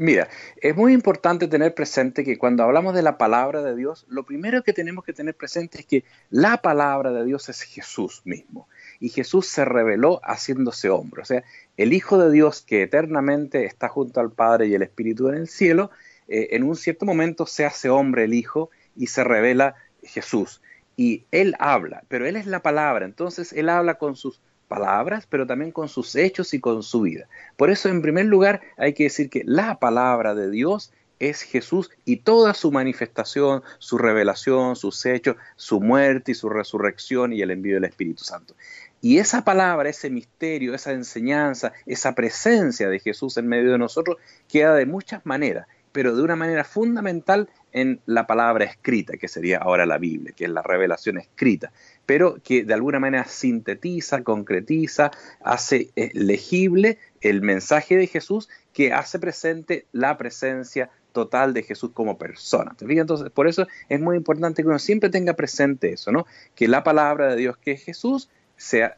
Mira, es muy importante tener presente que cuando hablamos de la palabra de Dios, lo primero que tenemos que tener presente es que la palabra de Dios es Jesús mismo. Y Jesús se reveló haciéndose hombre. O sea, el Hijo de Dios que eternamente está junto al Padre y el Espíritu en el cielo, en un cierto momento se hace hombre el Hijo y se revela Jesús. Y Él habla, pero Él es la palabra. Entonces Él habla con sus palabras, pero también con sus hechos y con su vida. Por eso, en primer lugar, hay que decir que la palabra de Dios es Jesús y toda su manifestación, su revelación, sus hechos, su muerte y su resurrección y el envío del Espíritu Santo. Y esa palabra, ese misterio, esa enseñanza, esa presencia de Jesús en medio de nosotros queda de muchas maneras, pero de una manera fundamental en la palabra escrita, que sería ahora la Biblia, que es la revelación escrita, pero que de alguna manera sintetiza, concretiza, hace legible el mensaje de Jesús, que hace presente la presencia total de Jesús como persona. ¿Te fijas? Entonces, por eso es muy importante que uno siempre tenga presente eso, ¿no? Que la palabra de Dios, que es Jesús,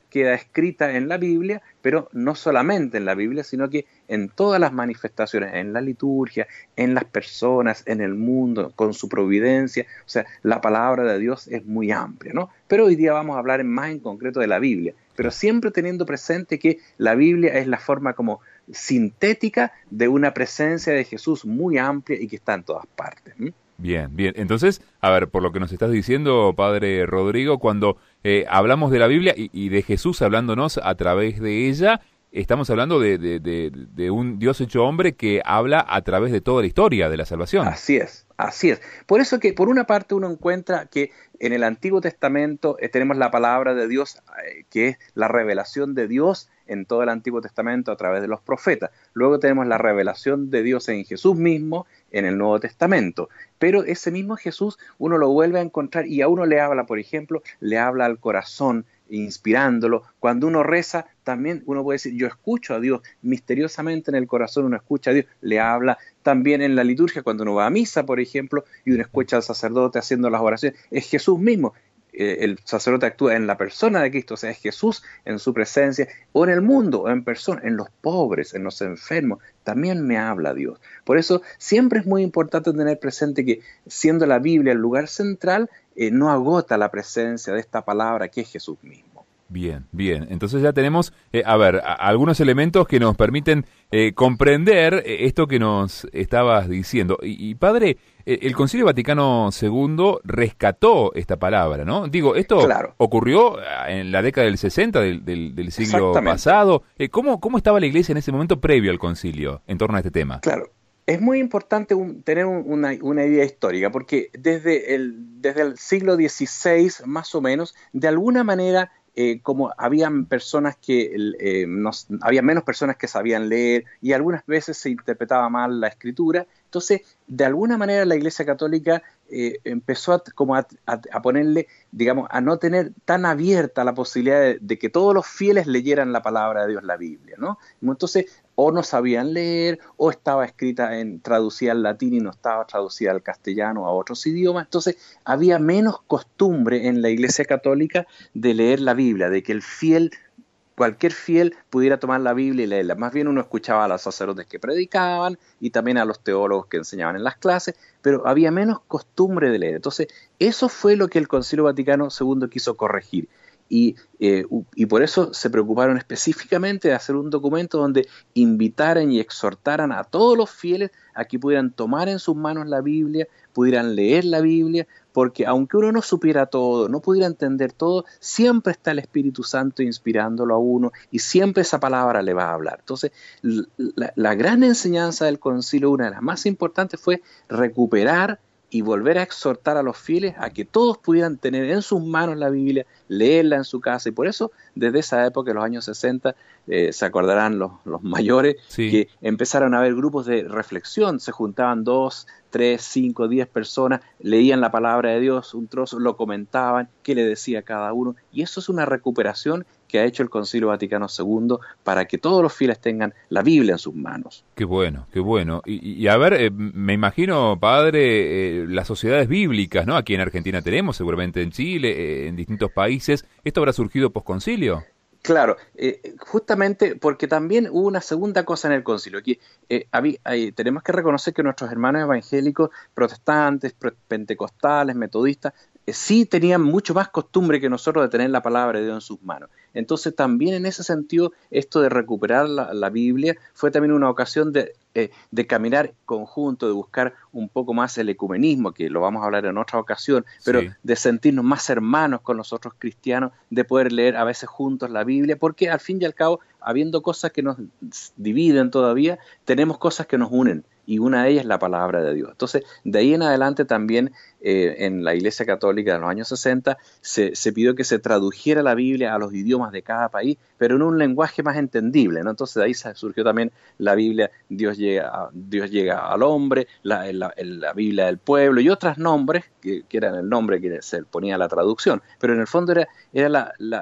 queda escrita en la Biblia, pero no solamente en la Biblia, sino que en todas las manifestaciones, en la liturgia, en las personas, en el mundo, con su providencia. O sea, la palabra de Dios es muy amplia, ¿no? Pero hoy día vamos a hablar más en concreto de la Biblia, pero siempre teniendo presente que la Biblia es la forma como sintética de una presencia de Jesús muy amplia y que está en todas partes. Bien, bien. Entonces, a ver, por lo que nos estás diciendo, Padre Rodrigo, cuando hablamos de la Biblia y de Jesús hablándonos a través de ella, estamos hablando de un Dios hecho hombre que habla a través de toda la historia de la salvación. Así es, así es. Por eso que por una parte uno encuentra que en el Antiguo Testamento tenemos la palabra de Dios, que es la revelación de Dios en todo el Antiguo Testamento a través de los profetas. Luego tenemos la revelación de Dios en Jesús mismo en el Nuevo Testamento. Pero ese mismo Jesús uno lo vuelve a encontrar y a uno le habla, por ejemplo, le habla al corazón, inspirándolo. Cuando uno reza, también uno puede decir, yo escucho a Dios, misteriosamente en el corazón uno escucha a Dios, le habla. También en la liturgia, cuando uno va a misa, por ejemplo, y uno escucha al sacerdote haciendo las oraciones, es Jesús mismo. El sacerdote actúa en la persona de Cristo, o sea, es Jesús en su presencia, o en el mundo, o en persona, en los pobres, en los enfermos, también me habla Dios. Por eso siempre es muy importante tener presente que, siendo la Biblia el lugar central, no agota la presencia de esta palabra que es Jesús mismo. Bien, bien. Entonces ya tenemos, algunos elementos que nos permiten comprender esto que nos estabas diciendo. Y padre, el Concilio Vaticano II rescató esta palabra, ¿no? Digo, esto Claro. ocurrió en la década del 60 del siglo pasado. ¿Cómo estaba la Iglesia en ese momento previo al concilio en torno a este tema? Claro, es muy importante tener una idea histórica, porque desde el siglo XVI, más o menos, de alguna manera, como habían personas había menos personas que sabían leer y algunas veces se interpretaba mal la escritura, entonces de alguna manera la Iglesia Católica empezó a ponerle, digamos, a no tener tan abierta la posibilidad de que todos los fieles leyeran la palabra de Dios, la Biblia, ¿no? Entonces, o no sabían leer, o estaba traducida al latín y no estaba traducida al castellano o a otros idiomas. Entonces, había menos costumbre en la Iglesia Católica de leer la Biblia, de que cualquier fiel pudiera tomar la Biblia y leerla. Más bien uno escuchaba a los sacerdotes que predicaban y también a los teólogos que enseñaban en las clases, pero había menos costumbre de leer. Entonces, eso fue lo que el Concilio Vaticano II quiso corregir. Y por eso se preocuparon específicamente de hacer un documento donde invitaran y exhortaran a todos los fieles a que pudieran tomar en sus manos la Biblia, pudieran leer la Biblia, porque aunque uno no supiera todo, no pudiera entender todo, siempre está el Espíritu Santo inspirándolo a uno y siempre esa palabra le va a hablar. Entonces, la gran enseñanza del concilio, una de las más importantes, fue recuperar y volver a exhortar a los fieles a que todos pudieran tener en sus manos la Biblia, leerla en su casa. Y por eso, desde esa época, en los años 60, se acordarán los mayores, Sí. que empezaron a haber grupos de reflexión, se juntaban 2, 3, 5, 10 personas, leían la palabra de Dios, un trozo, lo comentaban, qué le decía cada uno. Y eso es una recuperación que ha hecho el Concilio Vaticano II para que todos los fieles tengan la Biblia en sus manos. Qué bueno, qué bueno. Y a ver, me imagino, padre, las sociedades bíblicas, ¿no? Aquí en Argentina tenemos, seguramente en Chile, en distintos países. ¿Esto habrá surgido posconcilio? Claro, justamente porque también hubo una segunda cosa en el concilio, que tenemos que reconocer que nuestros hermanos evangélicos, protestantes, pentecostales, metodistas, sí tenían mucho más costumbre que nosotros de tener la palabra de Dios en sus manos. Entonces también en ese sentido, esto de recuperar la Biblia fue también una ocasión de caminar conjunto, de buscar un poco más el ecumenismo, que lo vamos a hablar en otra ocasión, pero Sí. de sentirnos más hermanos con los otros cristianos, de poder leer a veces juntos la Biblia, porque al fin y al cabo, habiendo cosas que nos dividen todavía, tenemos cosas que nos unen, y una de ellas es la palabra de Dios. Entonces, de ahí en adelante también en la Iglesia Católica de los años 60 se pidió que se tradujera la Biblia a los idiomas de cada país, pero en un lenguaje más entendible, ¿no? Entonces de ahí surgió también la Biblia Dios llega al hombre, la Biblia del pueblo y otros nombres que eran el nombre que se ponía a la traducción, pero en el fondo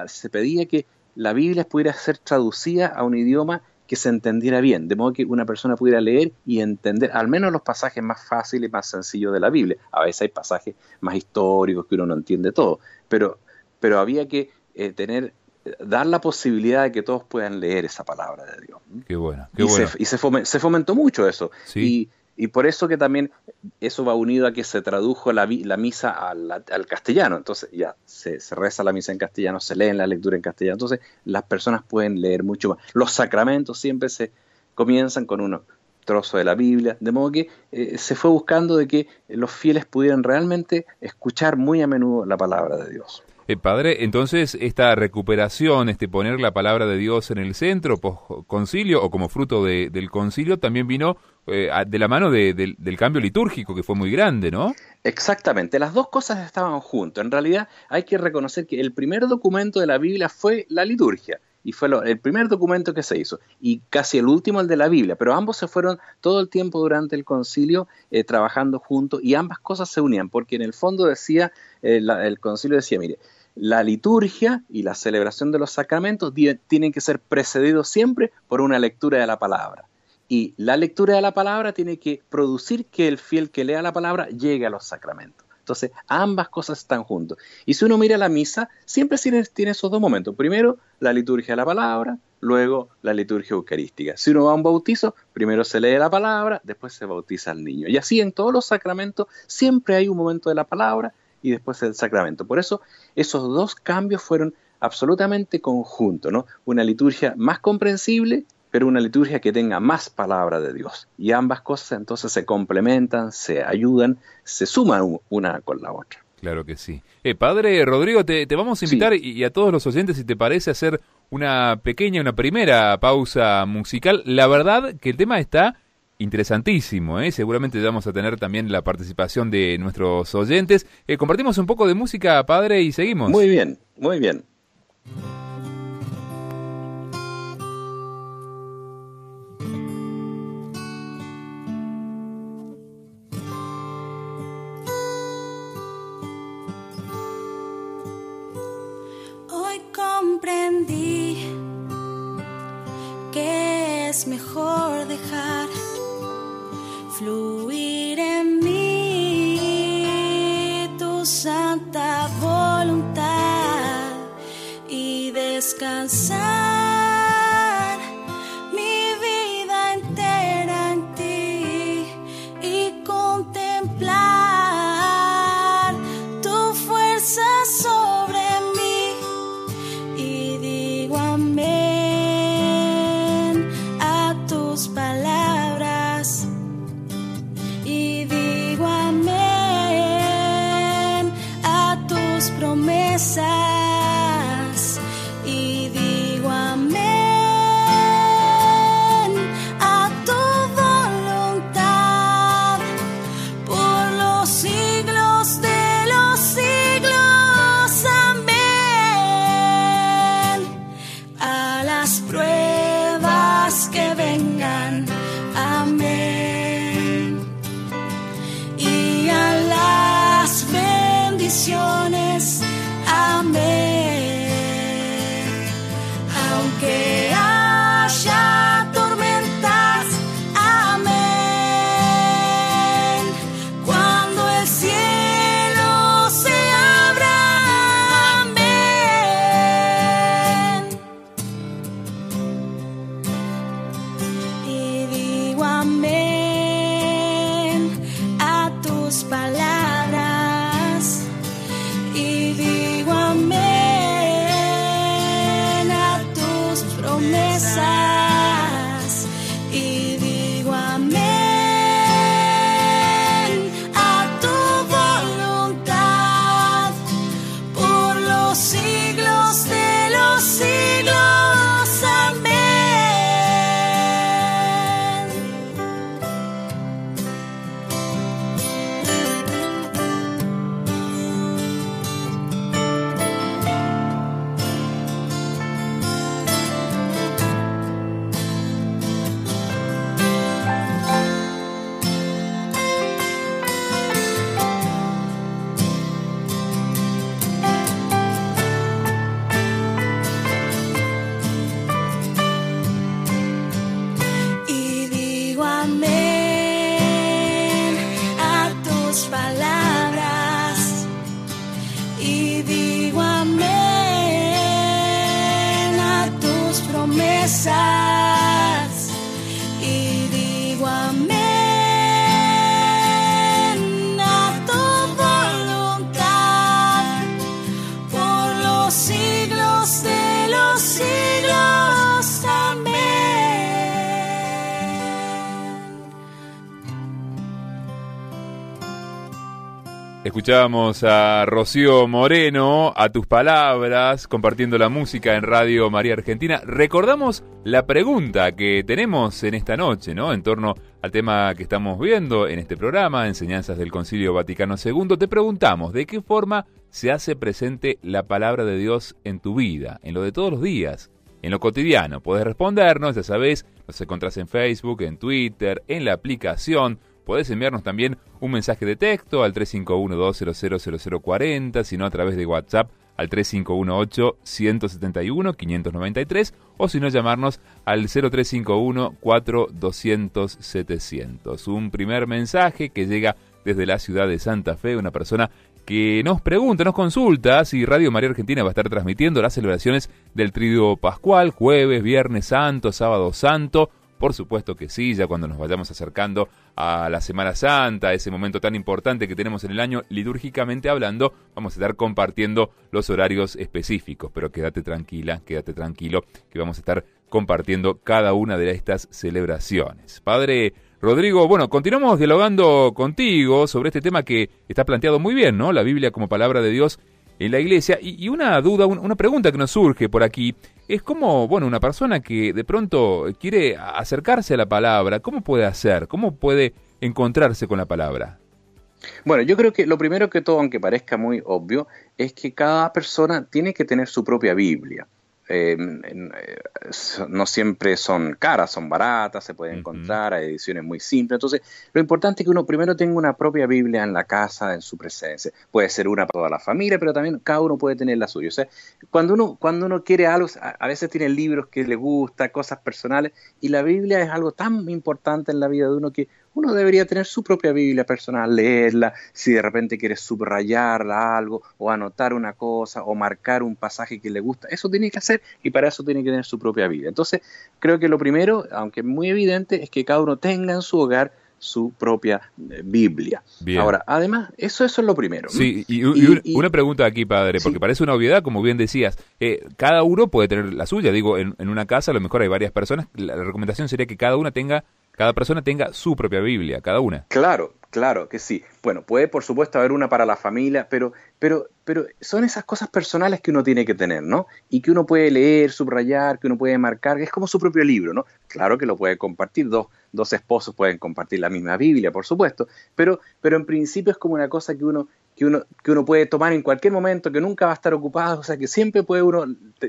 se pedía que la Biblia pudiera ser traducida a un idioma que se entendiera bien, de modo que una persona pudiera leer y entender al menos los pasajes más fáciles y más sencillos de la Biblia. A veces hay pasajes más históricos que uno no entiende todo, pero había que dar la posibilidad de que todos puedan leer esa palabra de Dios. Qué bueno, qué bueno. Se fomentó mucho eso. Sí. Y por eso que también eso va unido a que se tradujo la misa al castellano. Entonces ya se reza la misa en castellano, se lee la lectura en castellano. Entonces las personas pueden leer mucho más. Los sacramentos siempre se comienzan con unos trozos de la Biblia, de modo que se fue buscando de que los fieles pudieran realmente escuchar muy a menudo la palabra de Dios. Padre, entonces esta recuperación, poner la palabra de Dios en el centro, post-concilio, o como fruto del concilio, también vino de la mano del cambio litúrgico, que fue muy grande, ¿no? Exactamente, las dos cosas estaban juntas. En realidad hay que reconocer que el primer documento de la Biblia fue la liturgia, y fue el primer documento que se hizo, y casi el último el de la Biblia, pero ambos se fueron todo el tiempo durante el concilio trabajando juntos, y ambas cosas se unían, porque en el fondo decía, el concilio decía, mire, la liturgia y la celebración de los sacramentos tienen que ser precedidos siempre por una lectura de la palabra. Y la lectura de la palabra tiene que producir que el fiel que lea la palabra llegue a los sacramentos. Entonces, ambas cosas están juntas. Y si uno mira la misa, siempre tiene esos dos momentos. Primero, la liturgia de la palabra, luego la liturgia eucarística. Si uno va a un bautizo, primero se lee la palabra, después se bautiza al niño. Y así en todos los sacramentos siempre hay un momento de la palabra y después el sacramento. Por eso, esos dos cambios fueron absolutamente conjuntos, ¿no? Una liturgia más comprensible, pero una liturgia que tenga más palabra de Dios. Y ambas cosas entonces se complementan, se ayudan, se suman una con la otra. Claro que sí. Padre Rodrigo, te vamos a invitar, Sí. y a todos los oyentes, si te parece, hacer una primera pausa musical. La verdad que el tema está interesantísimo, ¿eh? Seguramente vamos a tener también la participación de nuestros oyentes. Compartimos un poco de música, padre, y seguimos. Muy bien, muy bien. Hoy comprendí que es mejor dejar fluir en mí tu santa voluntad y descansar mi vida entera en ti y contemplar tu fuerza sobre mí. Y digo amén a tus palabras. Y digo amén a tus promesas. Y digo Escuchábamos a Rocío Moreno, A tus palabras, compartiendo la música en Radio María Argentina. Recordamos la pregunta que tenemos en esta noche, ¿no? En torno al tema que estamos viendo en este programa, Enseñanzas del Concilio Vaticano II. Te preguntamos, ¿de qué forma se hace presente la palabra de Dios en tu vida, en lo de todos los días, en lo cotidiano? Podés respondernos, ya sabés, nos encontrás en Facebook, en Twitter, en la aplicación. Podés enviarnos también un mensaje de texto al 351-200-0040, sino a través de WhatsApp al 3518-171-593, o si no, llamarnos al 0351-4200-700. Un primer mensaje que llega desde la ciudad de Santa Fe, una persona que nos pregunta, nos consulta si Radio María Argentina va a estar transmitiendo las celebraciones del Triduo Pascual, jueves, viernes santo, sábado santo. Por supuesto que sí, ya cuando nos vayamos acercando a la Semana Santa, ese momento tan importante que tenemos en el año, litúrgicamente hablando, vamos a estar compartiendo los horarios específicos. Pero quédate tranquila, quédate tranquilo, que vamos a estar compartiendo cada una de estas celebraciones. Padre Rodrigo, bueno, continuamos dialogando contigo sobre este tema que está planteado muy bien, ¿no? La Biblia como palabra de Dios en la iglesia. Y una duda, una pregunta que nos surge por aquí, es cómo, bueno, una persona que de pronto quiere acercarse a la palabra, ¿cómo puede hacer? ¿Cómo puede encontrarse con la palabra? Bueno, yo creo que lo primero que todo, aunque parezca muy obvio, es que cada persona tiene que tener su propia Biblia. No siempre son caras, son baratas, se pueden encontrar, hay ediciones muy simples. Entonces, lo importante es que uno primero tenga una propia Biblia en la casa, en su presencia. Puede ser una para toda la familia, pero también cada uno puede tener la suya. O sea, cuando uno quiere algo, a veces tiene libros que le gusta, cosas personales, y la Biblia es algo tan importante en la vida de uno que uno debería tener su propia Biblia personal, leerla, si de repente quiere subrayar algo, o anotar una cosa, o marcar un pasaje que le gusta. Eso tiene que hacer, y para eso tiene que tener su propia Biblia. Entonces, creo que lo primero, aunque muy evidente, es que cada uno tenga en su hogar su propia Biblia. Bien. Ahora, además, eso es lo primero. Sí, y una pregunta aquí, padre, porque sí, parece una obviedad, como bien decías. Cada uno puede tener la suya. Digo, en una casa a lo mejor hay varias personas. La recomendación sería que cada persona tenga su propia Biblia, cada una. Claro que sí. Bueno, puede por supuesto haber una para la familia, pero son esas cosas personales que uno tiene que tener, ¿no? Y que uno puede leer, subrayar, que uno puede marcar, que es como su propio libro, ¿no? Claro que lo puede compartir, dos esposos pueden compartir la misma Biblia, por supuesto, pero en principio es como una cosa que uno puede tomar en cualquier momento, que nunca va a estar ocupado, o sea que siempre puede uno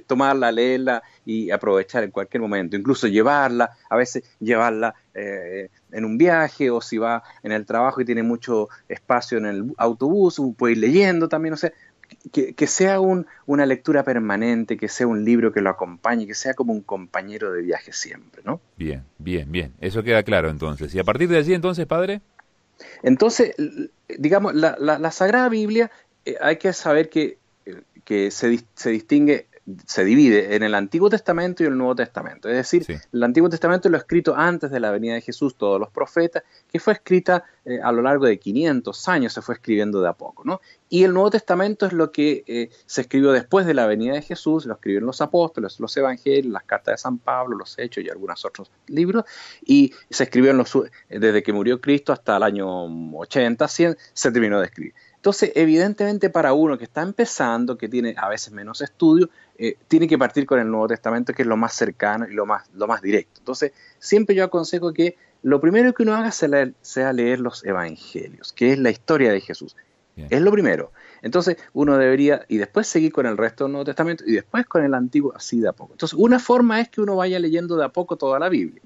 tomarla, leerla y aprovechar en cualquier momento, incluso a veces llevarla en un viaje, o si va en el trabajo y tiene mucho espacio en el autobús, puede ir leyendo también, o sea, que sea una lectura permanente, que sea un libro que lo acompañe, que sea como un compañero de viaje siempre, ¿no? Bien, eso queda claro entonces. Y a partir de allí entonces, padre. Entonces, digamos, la Sagrada Biblia, hay que saber que se distingue, se divide en el Antiguo Testamento y el Nuevo Testamento. Es decir, sí, el Antiguo Testamento es lo escrito antes de la venida de Jesús, todos los profetas, que fue escrita a lo largo de 500 años, se fue escribiendo de a poco, ¿no? Y el Nuevo Testamento es lo que se escribió después de la venida de Jesús, lo escribieron los apóstoles, los evangelios, las cartas de San Pablo, los Hechos y algunos otros libros, y se escribió desde que murió Cristo hasta el año 80, 100, se terminó de escribir. Entonces, evidentemente para uno que está empezando, que tiene a veces menos estudio, tiene que partir con el Nuevo Testamento, que es lo más cercano y lo más directo. Entonces, siempre yo aconsejo que lo primero que uno haga sea leer los evangelios, que es la historia de Jesús. Bien. Es lo primero. Entonces, uno debería, y después seguir con el resto del Nuevo Testamento, y después con el Antiguo, así de a poco. Entonces, una forma es que uno vaya leyendo de a poco toda la Biblia.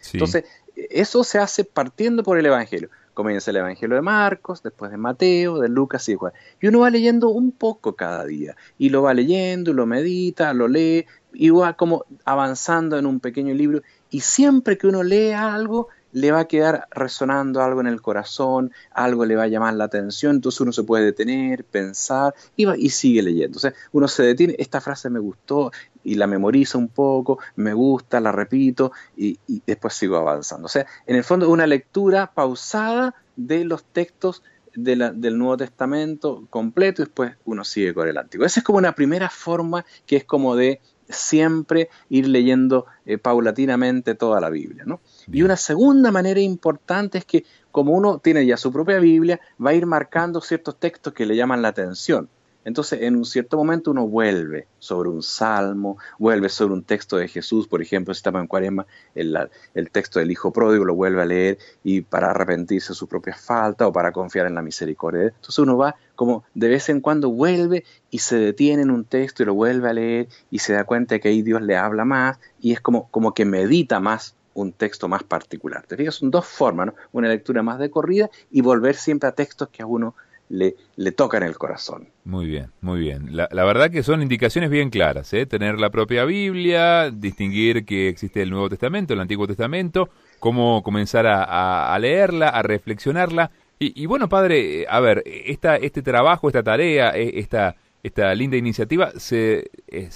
Sí. Entonces, eso se hace partiendo por el Evangelio. Comienza el Evangelio de Marcos, después de Mateo, de Lucas y de Juan. Y uno va leyendo un poco cada día. Y lo va leyendo, lo medita, lo lee, y va como avanzando en un pequeño libro. Y siempre que uno lee algo, le va a quedar resonando algo en el corazón, algo le va a llamar la atención, entonces uno se puede detener, pensar, y sigue leyendo. O sea, uno se detiene, esta frase me gustó, y la memorizo un poco, me gusta, la repito, y después sigo avanzando. O sea, en el fondo una lectura pausada de los textos del Nuevo Testamento completo, y después uno sigue con el Antiguo. Esa es como una primera forma, que es como de siempre ir leyendo paulatinamente toda la Biblia, ¿no? Y una segunda manera importante es que como uno tiene ya su propia Biblia, va a ir marcando ciertos textos que le llaman la atención. Entonces, en un cierto momento uno vuelve sobre un salmo, vuelve sobre un texto de Jesús, por ejemplo, si estamos en Cuaresma, el texto del Hijo Pródigo lo vuelve a leer y para arrepentirse de sus propias faltas o para confiar en la misericordia de Dios. Entonces uno va como de vez en cuando vuelve y se detiene en un texto y lo vuelve a leer y se da cuenta que ahí Dios le habla más y es como que medita más un texto más particular. Te fijas, son dos formas, ¿no? Una lectura más de corrida y volver siempre a textos que a uno le tocan el corazón. Muy bien, muy bien. La verdad que son indicaciones bien claras, ¿eh? Tener la propia Biblia, distinguir que existe el Nuevo Testamento, el Antiguo Testamento, cómo comenzar a leerla, a reflexionarla. Y bueno, padre, a ver, este trabajo, esta tarea, esta linda iniciativa, ¿se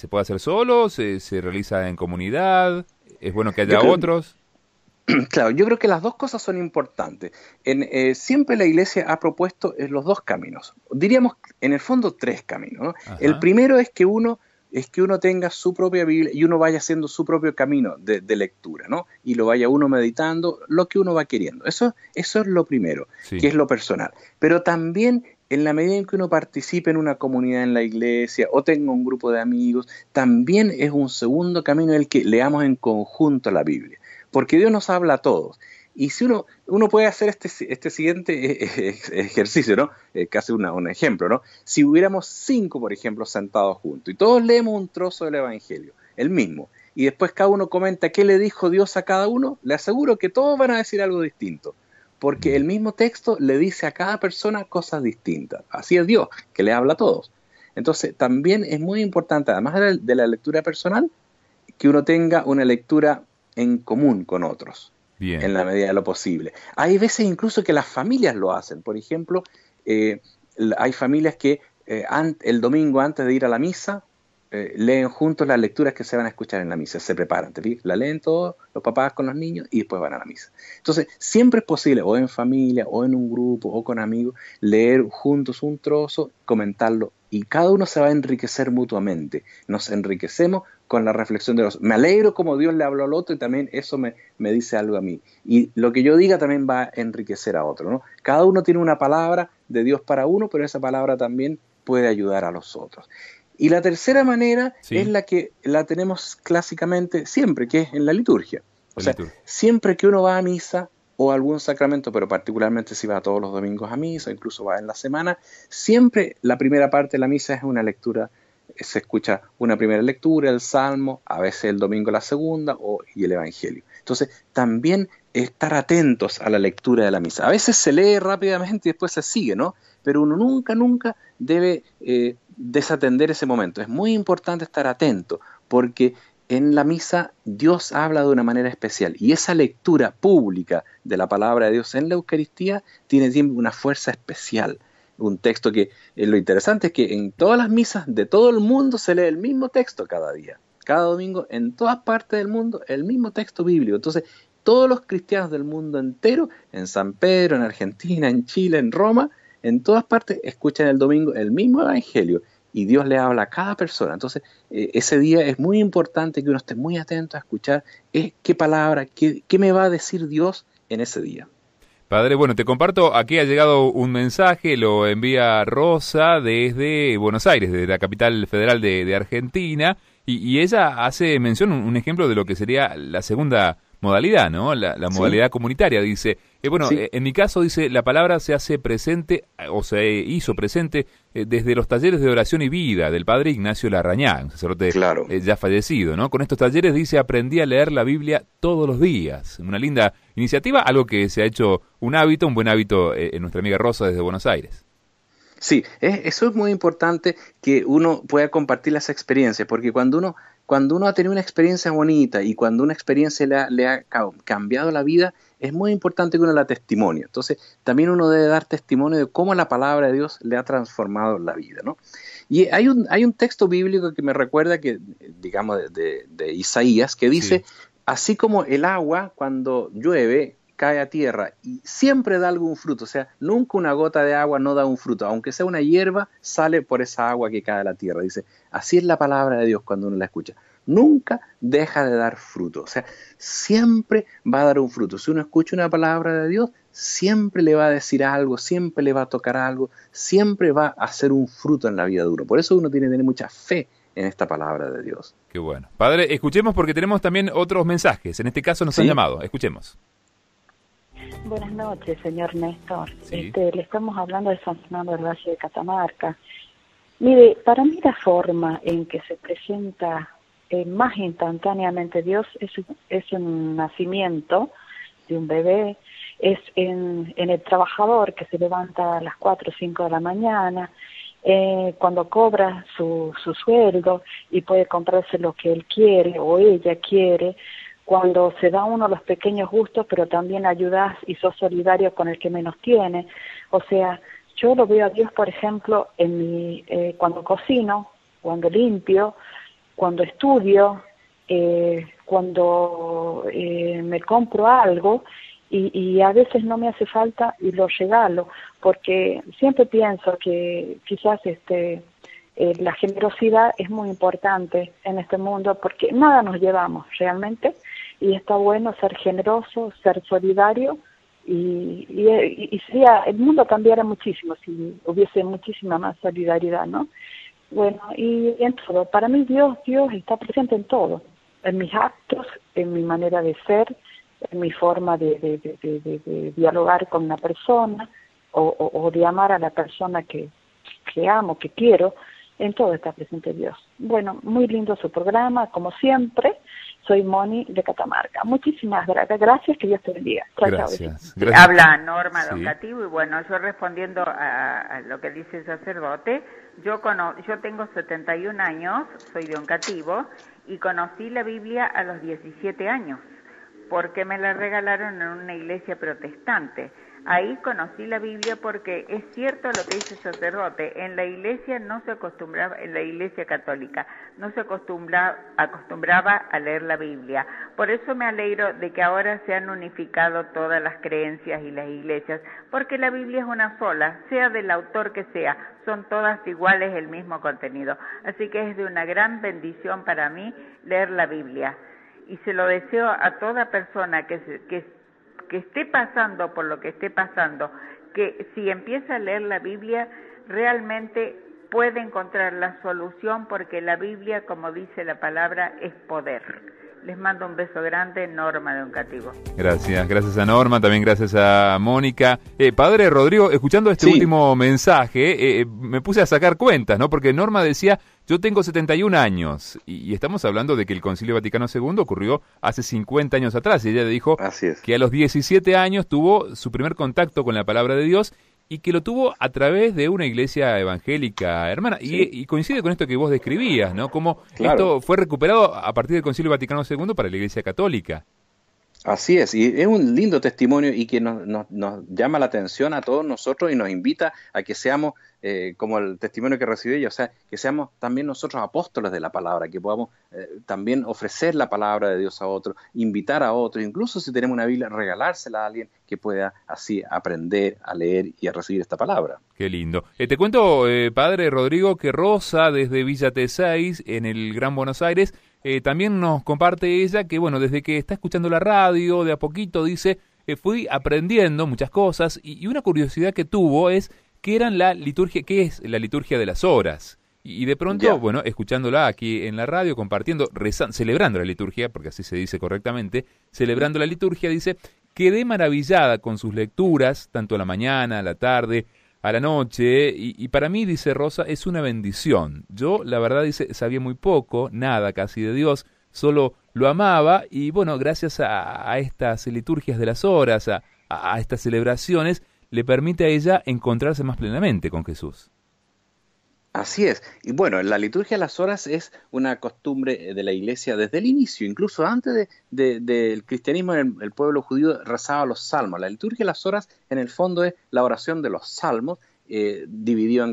puede hacer solo? ¿Se realiza en comunidad? ¿Es bueno que haya otros? Claro, yo creo que las dos cosas son importantes. Siempre la Iglesia ha propuesto los dos caminos. Diríamos, en el fondo, tres caminos, ¿no? El primero es que uno tenga su propia Biblia y uno vaya haciendo su propio camino de lectura, ¿no? Y lo vaya uno meditando lo que uno va queriendo. Eso es lo primero, sí, que es lo personal. Pero también, en la medida en que uno participe en una comunidad en la iglesia o tenga un grupo de amigos, también es un segundo camino el que leamos en conjunto la Biblia. Porque Dios nos habla a todos. Y si uno puede hacer este siguiente ejercicio, ¿no? Casi un ejemplo, ¿no? Si hubiéramos 5, por ejemplo, sentados juntos y todos leemos un trozo del Evangelio, el mismo, y después cada uno comenta qué le dijo Dios a cada uno, le aseguro que todos van a decir algo distinto. Porque el mismo texto le dice a cada persona cosas distintas. Así es Dios, que le habla a todos. Entonces, también es muy importante, además de la lectura personal, que uno tenga una lectura en común con otros, bien, en la medida de lo posible. Hay veces incluso que las familias lo hacen. Por ejemplo, hay familias que el domingo antes de ir a la misa, leen juntos las lecturas que se van a escuchar en la misa, se preparan, ¿te fijas? La leen todos los papás con los niños y después van a la misa. Entonces, siempre es posible, o en familia, o en un grupo, o con amigos, leer juntos un trozo, comentarlo, y cada uno se va a enriquecer mutuamente. Nos enriquecemos con la reflexión de los... Me alegro como Dios le habló al otro y también eso me dice algo a mí. Y lo que yo diga también va a enriquecer a otro, ¿no? Cada uno tiene una palabra de Dios para uno, pero esa palabra también puede ayudar a los otros. Y la tercera manera es la que la tenemos clásicamente siempre, que es en la liturgia. O sea, siempre que uno va a misa o a algún sacramento, pero particularmente si va todos los domingos a misa, incluso va en la semana, siempre la primera parte de la misa es una lectura, se escucha una primera lectura, el salmo, a veces el domingo la segunda y el evangelio. Entonces, también estar atentos a la lectura de la misa. A veces se lee rápidamente y después se sigue, ¿no? Pero uno nunca debe desatender ese momento. Es muy importante estar atento, porque en la misa Dios habla de una manera especial y esa lectura pública de la palabra de Dios en la Eucaristía tiene siempre una fuerza especial. Un texto que, lo interesante es que en todas las misas de todo el mundo se lee el mismo texto cada día. Cada domingo, en todas partes del mundo, el mismo texto bíblico. Entonces, todos los cristianos del mundo entero, en San Pedro, en Argentina, en Chile, en Roma, en todas partes escuchan el domingo el mismo evangelio y Dios le habla a cada persona. Entonces, ese día es muy importante que uno esté muy atento a escuchar qué palabra, qué me va a decir Dios en ese día. Padre, bueno, te comparto, aquí ha llegado un mensaje, lo envía Rosa desde Buenos Aires, desde la capital federal de Argentina, y ella hace mención, un ejemplo de lo que sería la segunda modalidad, ¿no? La modalidad comunitaria. Dice, en mi caso, dice, la palabra se hace presente, o se hizo presente desde los talleres de oración y vida del padre Ignacio Larrañá, un sacerdote ya fallecido, ¿no? Con estos talleres, dice, aprendí a leer la Biblia todos los días. Una linda iniciativa, algo que se ha hecho un buen hábito en nuestra amiga Rosa desde Buenos Aires. Sí, eso es muy importante que uno pueda compartir las experiencias, porque cuando uno ha tenido una experiencia bonita y cuando una experiencia le ha cambiado la vida, es muy importante que uno la testimonie. Entonces, también uno debe dar testimonio de cómo la palabra de Dios le ha transformado la vida, ¿no? Y hay un texto bíblico que me recuerda que, digamos, de Isaías, que dice, así como el agua cuando llueve cae a tierra y siempre da algún fruto, o sea, nunca una gota de agua no da un fruto, aunque sea una hierba, sale por esa agua que cae a la tierra. Dice, así es la palabra de Dios cuando uno la escucha. nunca deja de dar fruto. O sea, siempre va a dar un fruto. Si uno escucha una palabra de Dios, siempre le va a decir algo, siempre le va a tocar algo, siempre va a hacer un fruto en la vida de uno. Por eso uno tiene que tener mucha fe en esta palabra de Dios. Qué bueno. Padre, escuchemos porque tenemos también otros mensajes. En este caso nos han llamado. Escuchemos. Buenas noches, señor Néstor. Sí. Le estamos hablando de San Fernando del Valle de Catamarca. Mire, para mí la forma en que se presenta más instantáneamente Dios es un nacimiento de un bebé, es en el trabajador que se levanta a las 4 o 5 de la mañana, cuando cobra su sueldo y puede comprarse lo que él quiere o ella quiere, cuando se da uno los pequeños gustos, pero también ayudas y sos solidario con el que menos tiene. O sea, yo lo veo a Dios, por ejemplo, cuando cocino, cuando limpio, cuando estudio, cuando me compro algo y a veces no me hace falta y lo regalo, porque siempre pienso que quizás la generosidad es muy importante en este mundo porque nada nos llevamos realmente y está bueno ser generoso, ser solidario y sería, el mundo cambiaría muchísimo si hubiese muchísima más solidaridad, ¿no? Bueno, y en todo, para mí Dios está presente en todo, en mis actos, en mi manera de ser, en mi forma de dialogar con una persona o de amar a la persona que amo, que quiero, en todo está presente Dios. Bueno, muy lindo su programa, como siempre. Soy Moni de Catamarca. Muchísimas gracias, que Dios te bendiga. Chao, Gracias. chao. Gracias. Habla Norma Sí. de Oncativo y bueno, yo respondiendo a lo que dice el sacerdote, yo tengo 71 años, soy de Oncativo y conocí la Biblia a los 17 años porque me la regalaron en una iglesia protestante. Ahí conocí la Biblia porque es cierto lo que dice el sacerdote, en la iglesia no se acostumbraba, en la iglesia católica, no se acostumbraba a leer la Biblia. Por eso me alegro de que ahora se han unificado todas las creencias y las iglesias, porque la Biblia es una sola, sea del autor que sea, son todas iguales el mismo contenido. Así que es de una gran bendición para mí leer la Biblia. Y se lo deseo a toda persona que esté pasando por lo que esté pasando, que si empieza a leer la Biblia, realmente puede encontrar la solución, porque la Biblia, como dice la palabra, es poder. Les mando un beso grande, Norma de Oncativo. Gracias a Norma, también gracias a Mónica. Padre Rodrigo, escuchando este último mensaje, me puse a sacar cuentas, ¿no? Porque Norma decía, yo tengo 71 años, y estamos hablando de que el Concilio Vaticano II ocurrió hace 50 años atrás, y ella dijo que a los 17 años tuvo su primer contacto con la palabra de Dios, y que lo tuvo a través de una iglesia evangélica hermana. Sí. Y coincide con esto que vos describías, ¿no? Cómo esto fue recuperado a partir del Concilio Vaticano II para la Iglesia Católica. Así es, y es un lindo testimonio y que nos llama la atención a todos nosotros y nos invita a que seamos, como el testimonio que recibí ella, o sea, que seamos también nosotros apóstoles de la palabra, que podamos también ofrecer la palabra de Dios a otros, invitar a otros, incluso si tenemos una Biblia, regalársela a alguien que pueda así aprender a leer y a recibir esta palabra. Qué lindo. Te cuento, Padre Rodrigo, que Rosa, desde Villa T6, en el Gran Buenos Aires, también nos comparte ella que, bueno, desde que está escuchando la radio, de a poquito, dice, fui aprendiendo muchas cosas, y una curiosidad que tuvo es qué es la liturgia de las horas. Y de pronto, bueno, escuchándola aquí en la radio, compartiendo, celebrando la liturgia, porque así se dice correctamente, celebrando la liturgia, dice, quedé maravillada con sus lecturas, tanto a la mañana, a la tarde, a la noche, y para mí, dice Rosa, es una bendición. Yo, la verdad, dice, sabía muy poco, nada casi de Dios, solo lo amaba, y bueno, gracias a estas liturgias de las horas, a estas celebraciones, le permite a ella encontrarse más plenamente con Jesús. Así es. Y bueno, la liturgia de las horas es una costumbre de la Iglesia desde el inicio, incluso antes del cristianismo, el pueblo judío rezaba los salmos. La liturgia de las horas, en el fondo, es la oración de los salmos, dividido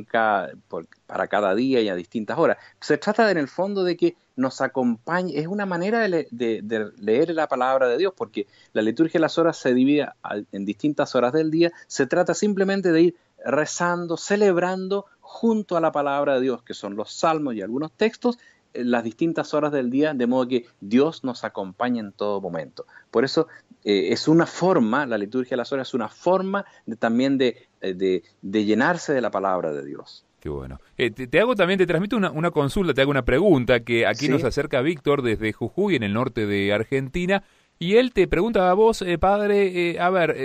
para cada día y a distintas horas. Se trata en el fondo de que nos acompañe, es una manera de leer la palabra de Dios, porque la liturgia de las horas se divide en distintas horas del día. Se trata simplemente de ir rezando, celebrando junto a la palabra de Dios, que son los salmos y algunos textos, las distintas horas del día, de modo que Dios nos acompaña en todo momento. Por eso es una forma, la liturgia de las horas es una forma también de llenarse de la palabra de Dios. Qué bueno. Te hago también, te transmito una consulta, te hago una pregunta que aquí nos acerca Víctor desde Jujuy, en el norte de Argentina, y él te pregunta a vos, padre,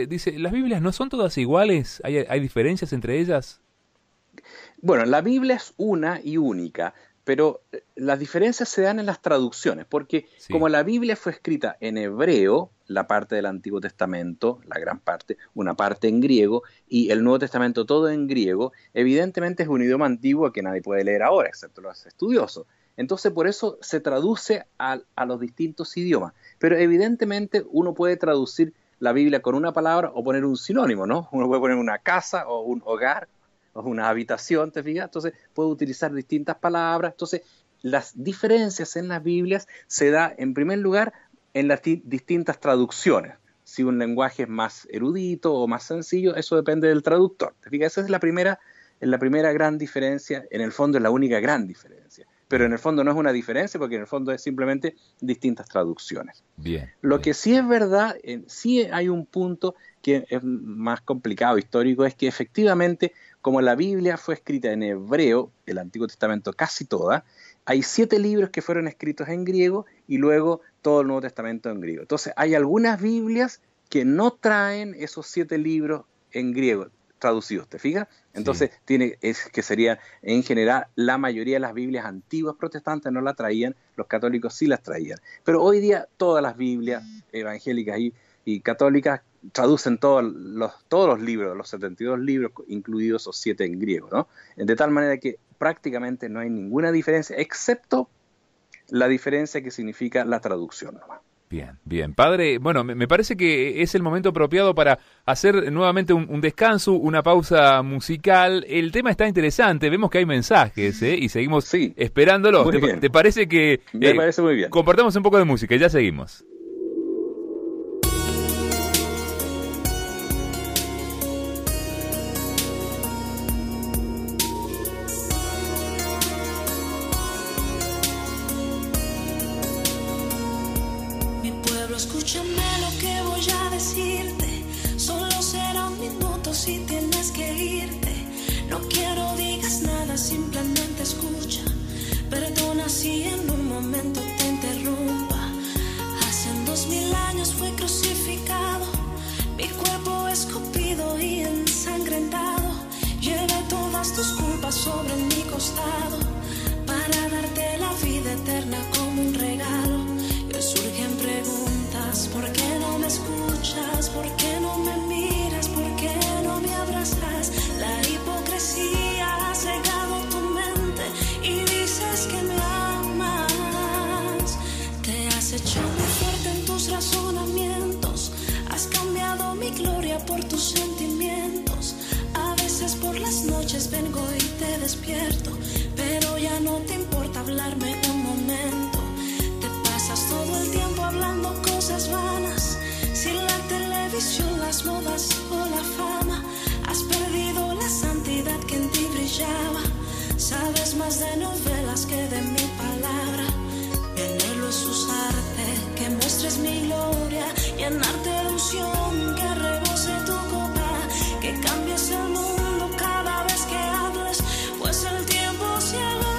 dice, ¿las Biblias no son todas iguales? ¿Hay diferencias entre ellas? Bueno, la Biblia es una y única, pero las diferencias se dan en las traducciones, porque como la Biblia fue escrita en hebreo, la parte del Antiguo Testamento, la gran parte, una parte en griego, y el Nuevo Testamento todo en griego, evidentemente es un idioma antiguo que nadie puede leer ahora, excepto los estudiosos. Entonces, por eso se traduce a los distintos idiomas. Pero evidentemente uno puede traducir la Biblia con una palabra o poner un sinónimo, ¿no? Uno puede poner una casa o un hogar o una habitación, ¿te fijas? Entonces puede utilizar distintas palabras. Entonces, las diferencias en las Biblias se da, en primer lugar, en las distintas traducciones. Si un lenguaje es más erudito o más sencillo, eso depende del traductor. ¿Te fijas? Esa es la primera gran diferencia, en el fondo es la única gran diferencia. Pero en el fondo no es una diferencia, porque en el fondo es simplemente distintas traducciones. Lo que sí es verdad, sí hay un punto que es más complicado, histórico, es que efectivamente, como la Biblia fue escrita en hebreo, el Antiguo Testamento casi toda, hay 7 libros que fueron escritos en griego y luego todo el Nuevo Testamento en griego. Entonces hay algunas Biblias que no traen esos 7 libros en griego traducidos, ¿te fijas? Entonces que sería en general la mayoría de las Biblias antiguas protestantes no la traían, los católicos sí las traían. Pero hoy día todas las Biblias evangélicas y católicas traducen todos los libros, los 72 libros, incluidos esos 7 en griego, ¿no? De tal manera que prácticamente no hay ninguna diferencia, excepto la diferencia que significa la traducción nomás. Bien. Padre, bueno, me parece que es el momento apropiado para hacer nuevamente un descanso, una pausa musical. El tema está interesante, vemos que hay mensajes, y seguimos esperándolos. ¿Te parece que me parece muy bien. Compartamos un poco de música y ya seguimos? Escúchame lo que voy a decirte, solo serán minutos y tienes que irte. No quiero digas nada, simplemente escucha. Perdona si en un momento te interrumpa. Hace 2000 años fue crucificado, mi cuerpo escupido y ensangrentado. Llevé todas tus culpas sobre mi costado, para darte la vida eterna como un regalo. Y hoy surgen preguntas, ¿por qué no me escuchas? ¿Por qué no me miras? ¿Por qué no me abrazas? La hipocresía ha cegado tu mente y dices que me amas. Te has hecho muy fuerte en tus razonamientos, has cambiado mi gloria por tus sentimientos. A veces por las noches vengo y te despierto, pero ya no te importa hablarme un momento. Pasas todo el tiempo hablando cosas vanas, sin la televisión, las modas o la fama. Has perdido la santidad que en ti brillaba. Sabes más de novelas que de mi palabra. Mi anhelo es usarte, que muestres mi gloria, llenarte de unción, que rebose tu copa, que cambies el mundo cada vez que hables, pues el tiempo se agota.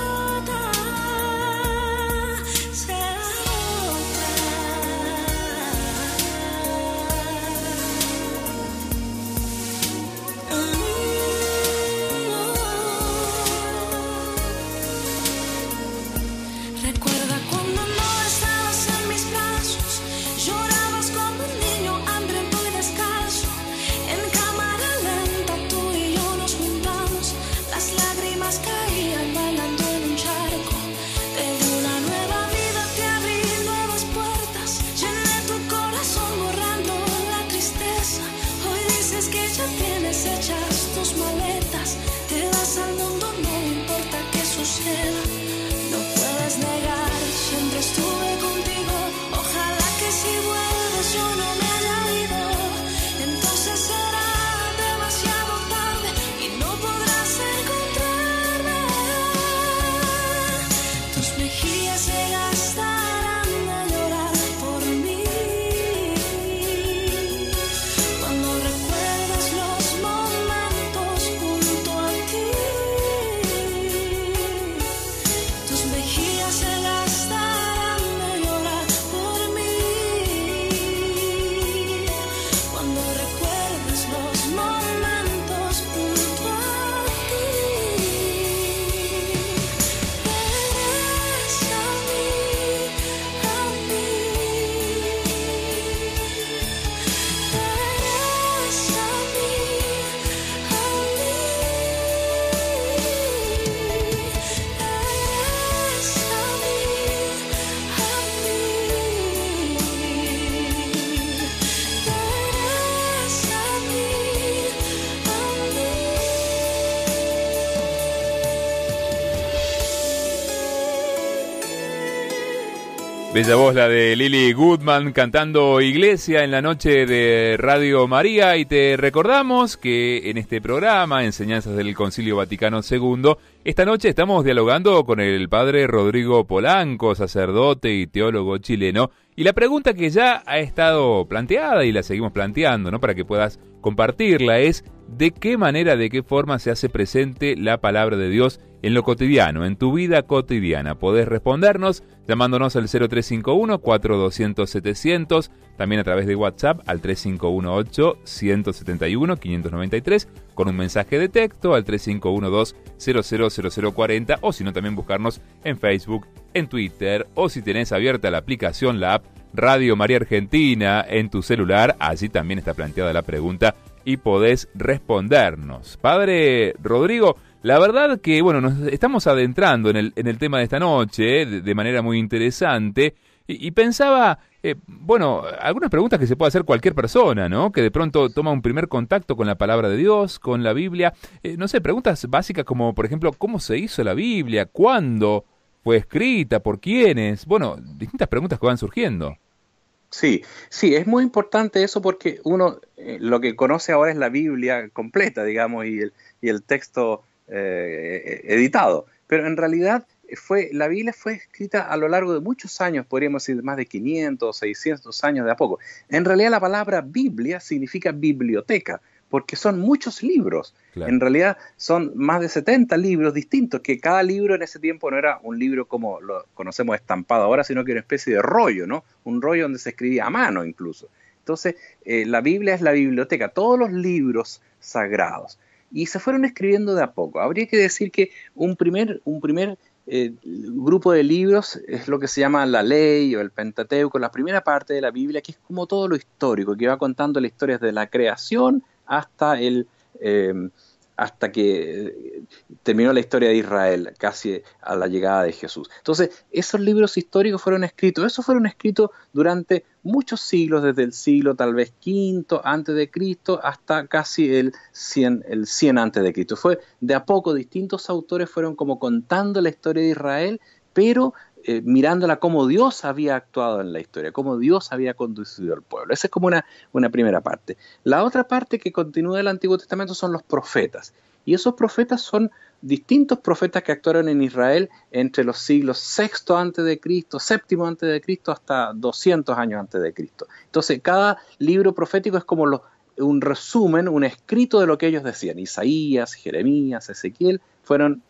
Bella voz la de Lily Goodman cantando Iglesia en la noche de Radio María, y te recordamos que en este programa Enseñanzas del Concilio Vaticano II, esta noche estamos dialogando con el padre Rodrigo Polanco, sacerdote y teólogo chileno, y la pregunta que ya ha estado planteada y la seguimos planteando, ¿no?, para que puedas compartirla, es ¿de qué manera, de qué forma se hace presente la palabra de Dios en lo cotidiano, en tu vida cotidiana? Podés respondernos llamándonos al 0351-4200-700, también a través de WhatsApp al 3518-171-593, con un mensaje de texto al 3512-000040, o si no, también buscarnos en Facebook, en Twitter, o si tenés abierta la aplicación, la app Radio María Argentina en tu celular, allí también está planteada la pregunta y podés respondernos. Padre Rodrigo, la verdad que, bueno, nos estamos adentrando en el tema de esta noche, de manera muy interesante, y pensaba, bueno, algunas preguntas que se puede hacer cualquier persona, ¿no?, que de pronto toma un primer contacto con la palabra de Dios, con la Biblia. No sé, preguntas básicas como, por ejemplo, ¿cómo se hizo la Biblia? ¿Cuándo fue escrita? ¿Por quiénes? Bueno, distintas preguntas que van surgiendo. Sí, sí, es muy importante eso porque uno lo que conoce ahora es la Biblia completa, digamos, y el texto editado, pero en realidad la Biblia fue escrita a lo largo de muchos años, podríamos decir más de 500, 600 años de a poco. En realidad la palabra Biblia significa biblioteca, porque son muchos libros. Claro. En realidad son más de 70 libros distintos, que cada libro en ese tiempo no era un libro como lo conocemos estampado ahora, sino que era una especie de rollo, ¿no? Un rollo donde se escribía a mano incluso. Entonces, la Biblia es la biblioteca, todos los libros sagrados. Y se fueron escribiendo de a poco. Habría que decir que un primer grupo de libros es lo que se llama la Ley o el Pentateuco, la primera parte de la Biblia, que es como todo lo histórico, que va contando las historias de la creación hasta que terminó la historia de Israel, casi a la llegada de Jesús. Entonces, esos libros históricos fueron escritos durante muchos siglos, desde el siglo tal vez V antes de Cristo hasta casi el 100 antes de Cristo. Fue de a poco, distintos autores fueron como contando la historia de Israel, pero mirándola cómo Dios había actuado en la historia, cómo Dios había conducido al pueblo. Esa es como una primera parte. La otra parte que continúa del Antiguo Testamento son los profetas. Y esos profetas son distintos profetas que actuaron en Israel entre los siglos VI antes de Cristo, VII antes de Cristo, hasta 200 años antes de Cristo. Entonces, cada libro profético es como un resumen, un escrito de lo que ellos decían. Isaías, Jeremías, Ezequiel fueron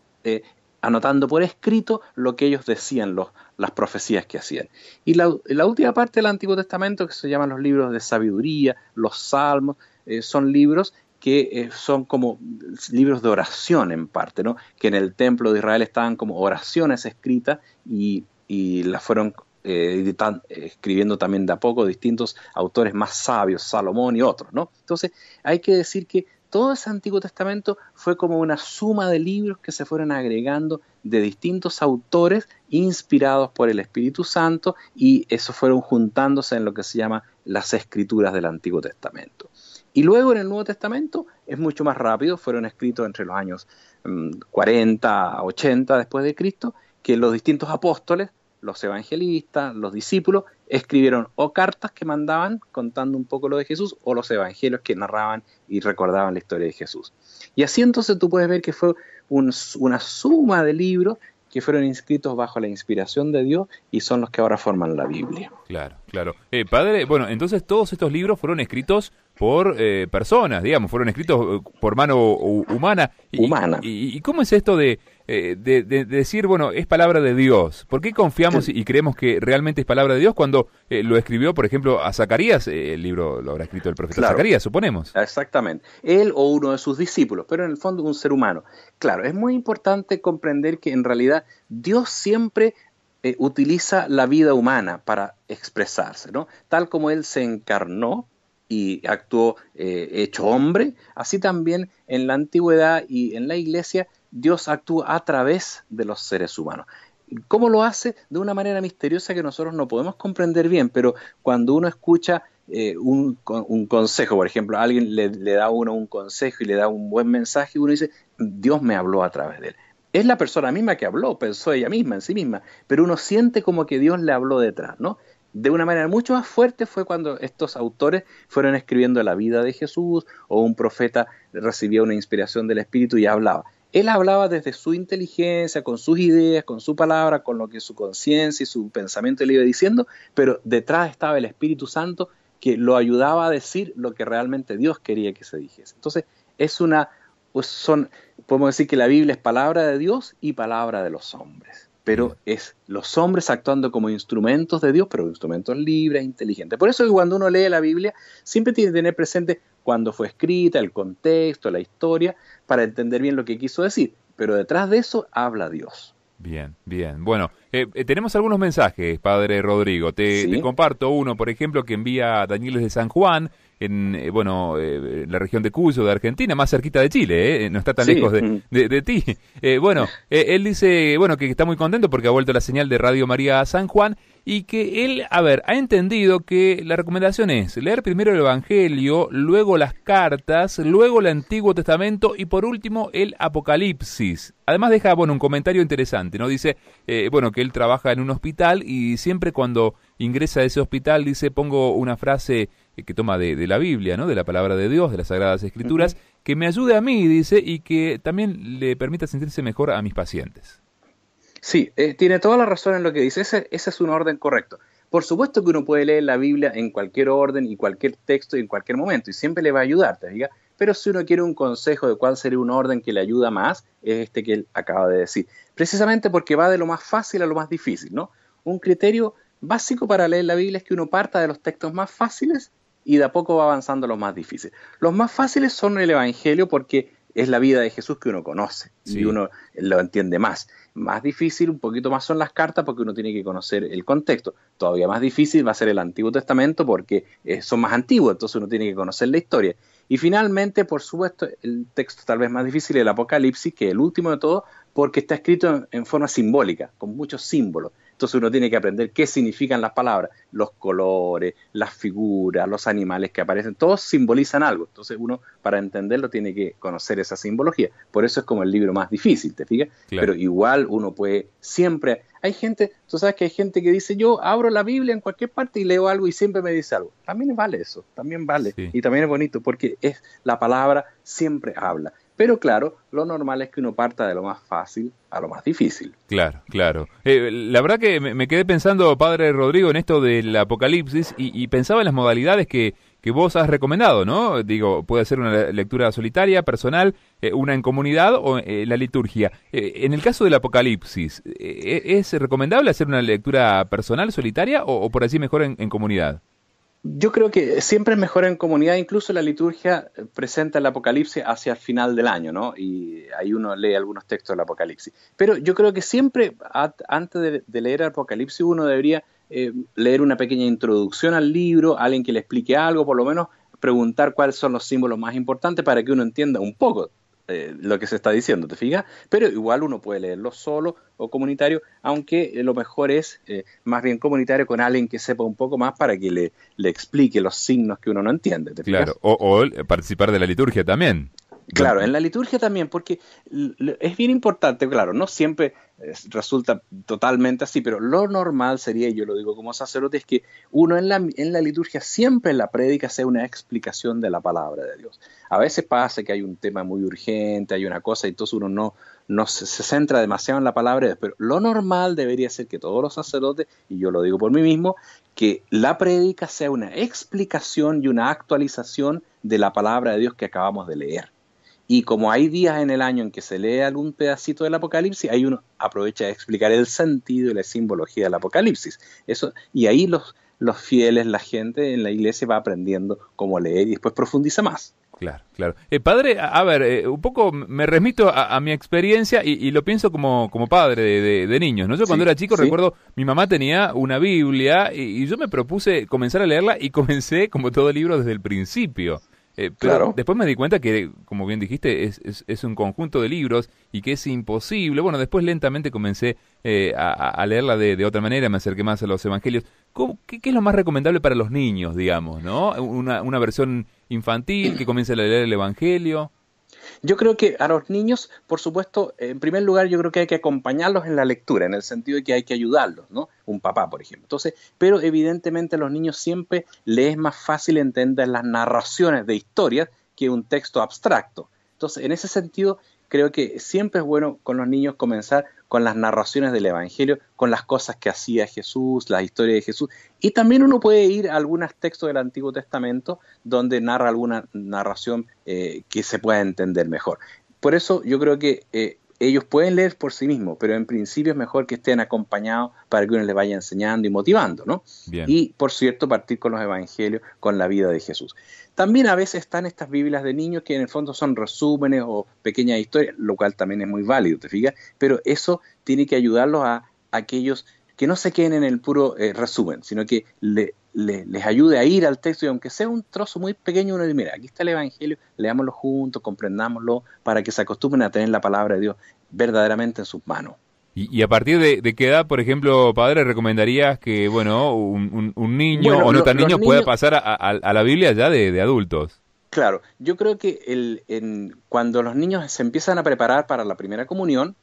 anotando por escrito lo que ellos decían, las profecías que hacían. Y la última parte del Antiguo Testamento, que se llaman los libros de sabiduría, los salmos, son libros que son como libros de oración en parte, ¿no?, que en el templo de Israel estaban como oraciones escritas y las fueron escribiendo también de a poco distintos autores más sabios, Salomón y otros, ¿no? Entonces hay que decir que todo ese Antiguo Testamento fue como una suma de libros que se fueron agregando de distintos autores inspirados por el Espíritu Santo, y eso fueron juntándose en lo que se llama las Escrituras del Antiguo Testamento. Y luego en el Nuevo Testamento es mucho más rápido, fueron escritos entre los años 40, 80 después de Cristo, que los distintos apóstoles, los evangelistas, los discípulos, escribieron o cartas que mandaban contando un poco lo de Jesús, o los evangelios que narraban y recordaban la historia de Jesús. Y así entonces tú puedes ver que fue una suma de libros que fueron inscritos bajo la inspiración de Dios y son los que ahora forman la Biblia. Claro, claro. Padre, bueno, entonces todos estos libros fueron escritos por personas, digamos, fueron escritos por mano humana. ¿Y cómo es esto de decir, bueno, es palabra de Dios? ¿Por qué confiamos y creemos que realmente es palabra de Dios cuando lo escribió, por ejemplo, a Zacarías? El libro lo habrá escrito el profeta Zacarías, suponemos. Exactamente. Él o uno de sus discípulos, pero en el fondo un ser humano. Claro, es muy importante comprender que en realidad Dios siempre utiliza la vida humana para expresarse, ¿no? Tal como Él se encarnó y actuó hecho hombre, así también en la antigüedad y en la iglesia Dios actúa a través de los seres humanos. ¿Cómo lo hace? De una manera misteriosa que nosotros no podemos comprender bien, pero cuando uno escucha un consejo, por ejemplo, alguien le da a uno un consejo y le da un buen mensaje, uno dice, Dios me habló a través de él. es la persona misma que habló, pensó ella misma en sí misma, pero uno siente como que Dios le habló detrás, ¿no? De una manera mucho más fuerte fue cuando estos autores fueron escribiendo la vida de Jesús, o un profeta recibía una inspiración del Espíritu y hablaba. Él hablaba desde su inteligencia, con sus ideas, con su palabra, con lo que su conciencia y su pensamiento le iba diciendo, pero detrás estaba el Espíritu Santo que lo ayudaba a decir lo que realmente Dios quería que se dijese. Entonces, podemos decir que la Biblia es palabra de Dios y palabra de los hombres, pero es los hombres actuando como instrumentos de Dios, pero instrumentos libres e inteligentes. Por eso que cuando uno lee la Biblia, siempre tiene que tener presente cuándo fue escrita, el contexto, la historia, para entender bien lo que quiso decir, pero detrás de eso habla Dios. Bien, bien. Bueno, tenemos algunos mensajes, Padre Rodrigo. Te comparto uno, por ejemplo, que envía Daniel desde San Juan, en la región de Cuyo, de Argentina, más cerquita de Chile, no está tan lejos de ti. Él dice, que está muy contento porque ha vuelto la señal de Radio María a San Juan, y que él, ha entendido que la recomendación es leer primero el Evangelio, luego las cartas, luego el Antiguo Testamento y por último el Apocalipsis. Además deja, un comentario interesante, ¿no? Dice, que él trabaja en un hospital y siempre cuando ingresa a ese hospital, dice, pongo una frase que toma de la Biblia, ¿no? De la palabra de Dios, de las Sagradas Escrituras, que me ayude a mí, dice, y que también le permita sentirse mejor a mis pacientes. Sí, tiene toda la razón en lo que dice. Ese es un orden correcto. Por supuesto que uno puede leer la Biblia en cualquier orden y cualquier texto y en cualquier momento, y siempre le va a ayudar, ¿te diga? Pero si uno quiere un consejo de cuál sería un orden que le ayuda más, es este que él acaba de decir. Precisamente porque va de lo más fácil a lo más difícil, ¿no? Un criterio básico para leer la Biblia es que uno parta de los textos más fáciles y de a poco va avanzando a los más difíciles. Los más fáciles son el Evangelio porque es la vida de Jesús que uno conoce y uno lo entiende más. Más difícil, un poquito más son las cartas porque uno tiene que conocer el contexto. Todavía más difícil va a ser el Antiguo Testamento porque son más antiguos, entonces uno tiene que conocer la historia. Y finalmente, por supuesto, el texto tal vez más difícil es el Apocalipsis, que es el último de todo, porque está escrito en forma simbólica, con muchos símbolos. Entonces uno tiene que aprender qué significan las palabras, los colores, las figuras, los animales que aparecen, todos simbolizan algo. Entonces uno, para entenderlo, tiene que conocer esa simbología. Por eso es como el libro más difícil, ¿te fijas? Claro. Pero igual uno puede siempre... Hay gente, tú sabes que hay gente que dice, yo abro la Biblia en cualquier parte y leo algo y siempre me dice algo. También vale eso, también vale. Sí. Y también es bonito porque la palabra siempre habla. Pero claro, lo normal es que uno parta de lo más fácil a lo más difícil. Claro, claro. La verdad que me quedé pensando, Padre Rodrigo, en esto del Apocalipsis y pensaba en las modalidades que vos has recomendado, ¿no? Digo, puede ser una lectura solitaria, personal, una en comunidad o la liturgia. En el caso del Apocalipsis, ¿es recomendable hacer una lectura personal, solitaria o por allí mejor en comunidad? Yo creo que siempre es mejor en comunidad, incluso la liturgia presenta el Apocalipsis hacia el final del año, ¿no? Y ahí uno lee algunos textos del Apocalipsis. Pero yo creo que siempre, antes de leer el Apocalipsis, uno debería leer una pequeña introducción al libro, alguien que le explique algo, por lo menos preguntar cuáles son los símbolos más importantes para que uno entienda un poco lo que se está diciendo, ¿te fijas? Pero igual uno puede leerlo solo o comunitario, aunque lo mejor es más bien comunitario con alguien que sepa un poco más para que le explique los signos que uno no entiende, ¿te fijas? Claro, o participar de la liturgia también. Claro, en la liturgia también, porque es bien importante, claro, no siempre resulta totalmente así, pero lo normal sería, y yo lo digo como sacerdote, es que uno en la liturgia siempre en la prédica sea una explicación de la palabra de Dios. A veces pasa que hay un tema muy urgente, hay una cosa, y entonces uno no se centra demasiado en la palabra de Dios, pero lo normal debería ser que todos los sacerdotes, y yo lo digo por mí mismo, que la prédica sea una explicación y una actualización de la palabra de Dios que acabamos de leer. Y como hay días en el año en que se lee algún pedacito del Apocalipsis, ahí uno aprovecha de explicar el sentido y la simbología del Apocalipsis. Y ahí los fieles, la gente en la iglesia va aprendiendo cómo leer y después profundiza más. Claro, claro. Padre, a ver, un poco me remito a mi experiencia y lo pienso como padre de niños, ¿no? Yo cuando era chico recuerdo, mi mamá tenía una Biblia y yo me propuse comenzar a leerla y comencé, como todo libro, desde el principio. Pero después me di cuenta que, como bien dijiste, es un conjunto de libros y que es imposible. Bueno, después lentamente comencé a leerla de otra manera, me acerqué más a los evangelios. ¿Qué es lo más recomendable para los niños, digamos, no? Una versión infantil que comience a leer el evangelio. Yo creo que a los niños, por supuesto, en primer lugar, yo creo que hay que acompañarlos en la lectura, en el sentido de que hay que ayudarlos, ¿no? Un papá, por ejemplo. Entonces, pero evidentemente a los niños siempre les es más fácil entender las narraciones de historias que un texto abstracto. Entonces, en ese sentido, creo que siempre es bueno con los niños comenzar con las narraciones del Evangelio, con las cosas que hacía Jesús, la historia de Jesús. Y también uno puede ir a algunos textos del Antiguo Testamento donde narra alguna narración que se pueda entender mejor. Por eso yo creo que ellos pueden leer por sí mismos, pero en principio es mejor que estén acompañados para que uno les vaya enseñando y motivando, ¿no? Bien. Y, por cierto, partir con los evangelios, con la vida de Jesús. También a veces están estas Biblias de niños que en el fondo son resúmenes o pequeñas historias, lo cual también es muy válido, ¿te fijas? Pero eso tiene que ayudarlos a aquellos que no se queden en el puro resumen, sino que les ayude a ir al texto, y aunque sea un trozo muy pequeño, uno dice, mira, aquí está el Evangelio, leámoslo juntos, comprendámoslo, para que se acostumbren a tener la palabra de Dios verdaderamente en sus manos. Y a partir de qué edad, por ejemplo, padre, recomendarías que, bueno, un niño Bueno, o no tan niño los pueda niños, pasar a la Biblia ya de adultos? claro, yo creo que cuando los niños se empiezan a preparar para la primera comunión,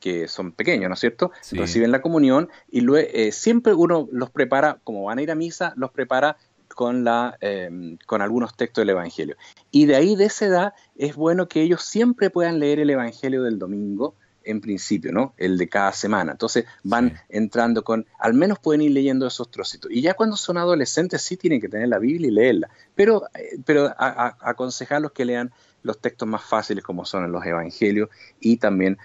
que son pequeños, ¿no es cierto? Sí. Reciben la comunión y luego, siempre uno los prepara, como van a ir a misa, los prepara con algunos textos del Evangelio. Y de ahí, de esa edad, es bueno que ellos siempre puedan leer el Evangelio del domingo, en principio, ¿no? El de cada semana. Entonces van entrando al menos pueden ir leyendo esos trocitos. Y ya cuando son adolescentes sí tienen que tener la Biblia y leerla. Pero aconsejarlos que lean los textos más fáciles como son los evangelios y también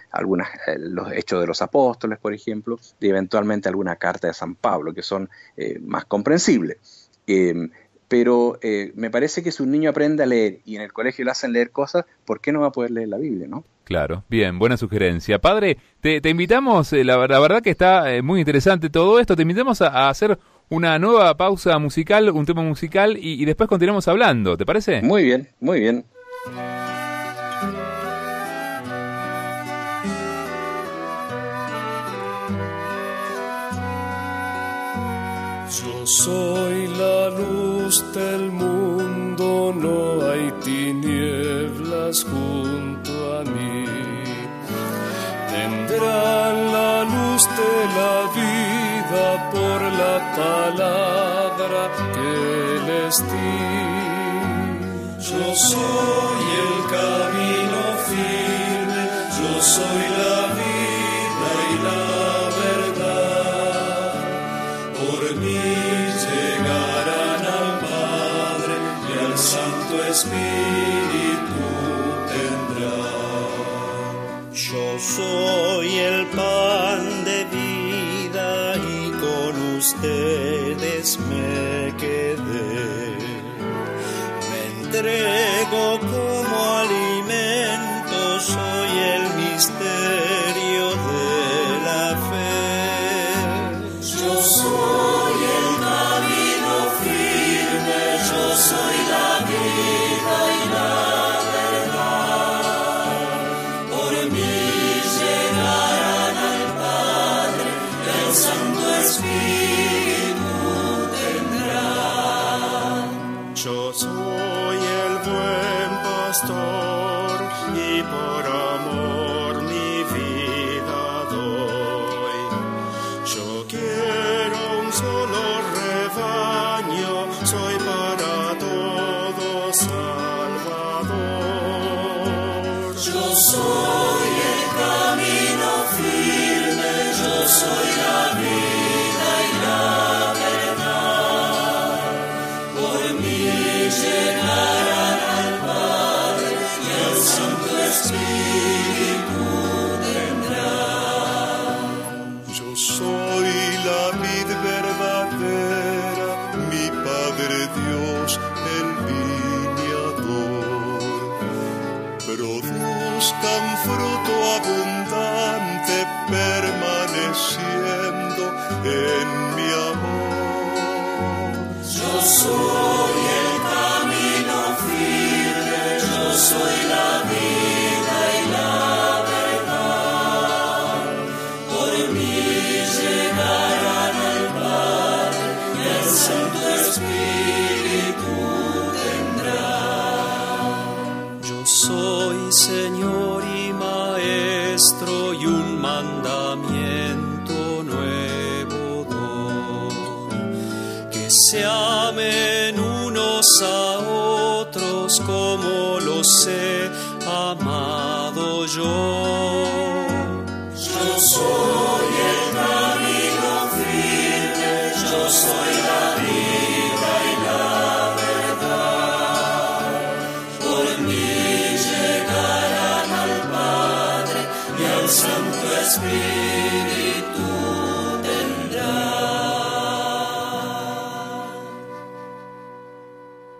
los Hechos de los Apóstoles, por ejemplo, y eventualmente alguna carta de San Pablo, que son más comprensibles. Pero me parece que si un niño aprende a leer y en el colegio le hacen leer cosas, ¿por qué no va a poder leer la Biblia, no? Claro, bien, buena sugerencia. Padre, te invitamos, la verdad que está muy interesante todo esto, te invitamos a hacer una nueva pausa musical, un tema musical, y después continuamos hablando, ¿te parece? Muy bien, muy bien. Yo soy la luz del mundo, no hay tinieblas junto a mí. Tendrán la luz de la vida por la palabra que les di. Yo soy el camino firme, yo soy la vida y la verdad. Por mí llegarán al Padre y al Santo Espíritu tendrán. Yo soy el pan de vida y con ustedes me quedé. Me entrego como alimento, soy el misterio de la fe. Yo soy el camino firme, yo soy la vida y la verdad. Por mí llegarán al Padre y al Santo Espíritu tendrán. Yo soy el buen pastor y por amor mi vida doy. Yo quiero un solo rebaño, soy para todos Salvador. Yo soy el camino firme, yo soy la vida y la verdad. Por mí llegarán al Padre y al Santo Espíritu tendrán. Yo soy la vid verdadera, mi Padre Dios el viñador. Produzcan fruto abundante, permaneciendo en mi amor. Yo soy el camino firme, yo soy la vida y la verdad. Por mí llegarán al Padre y al Santo Espíritu tendrán. Yo soy soy Señor y Maestro, y un mandamiento nuevo doy, que se amen unos a otros como los he amado yo. Yo soy el camino firme, yo soy la vida y la verdad. Por mí llegarán al Padre y al Santo Espíritu tendrán.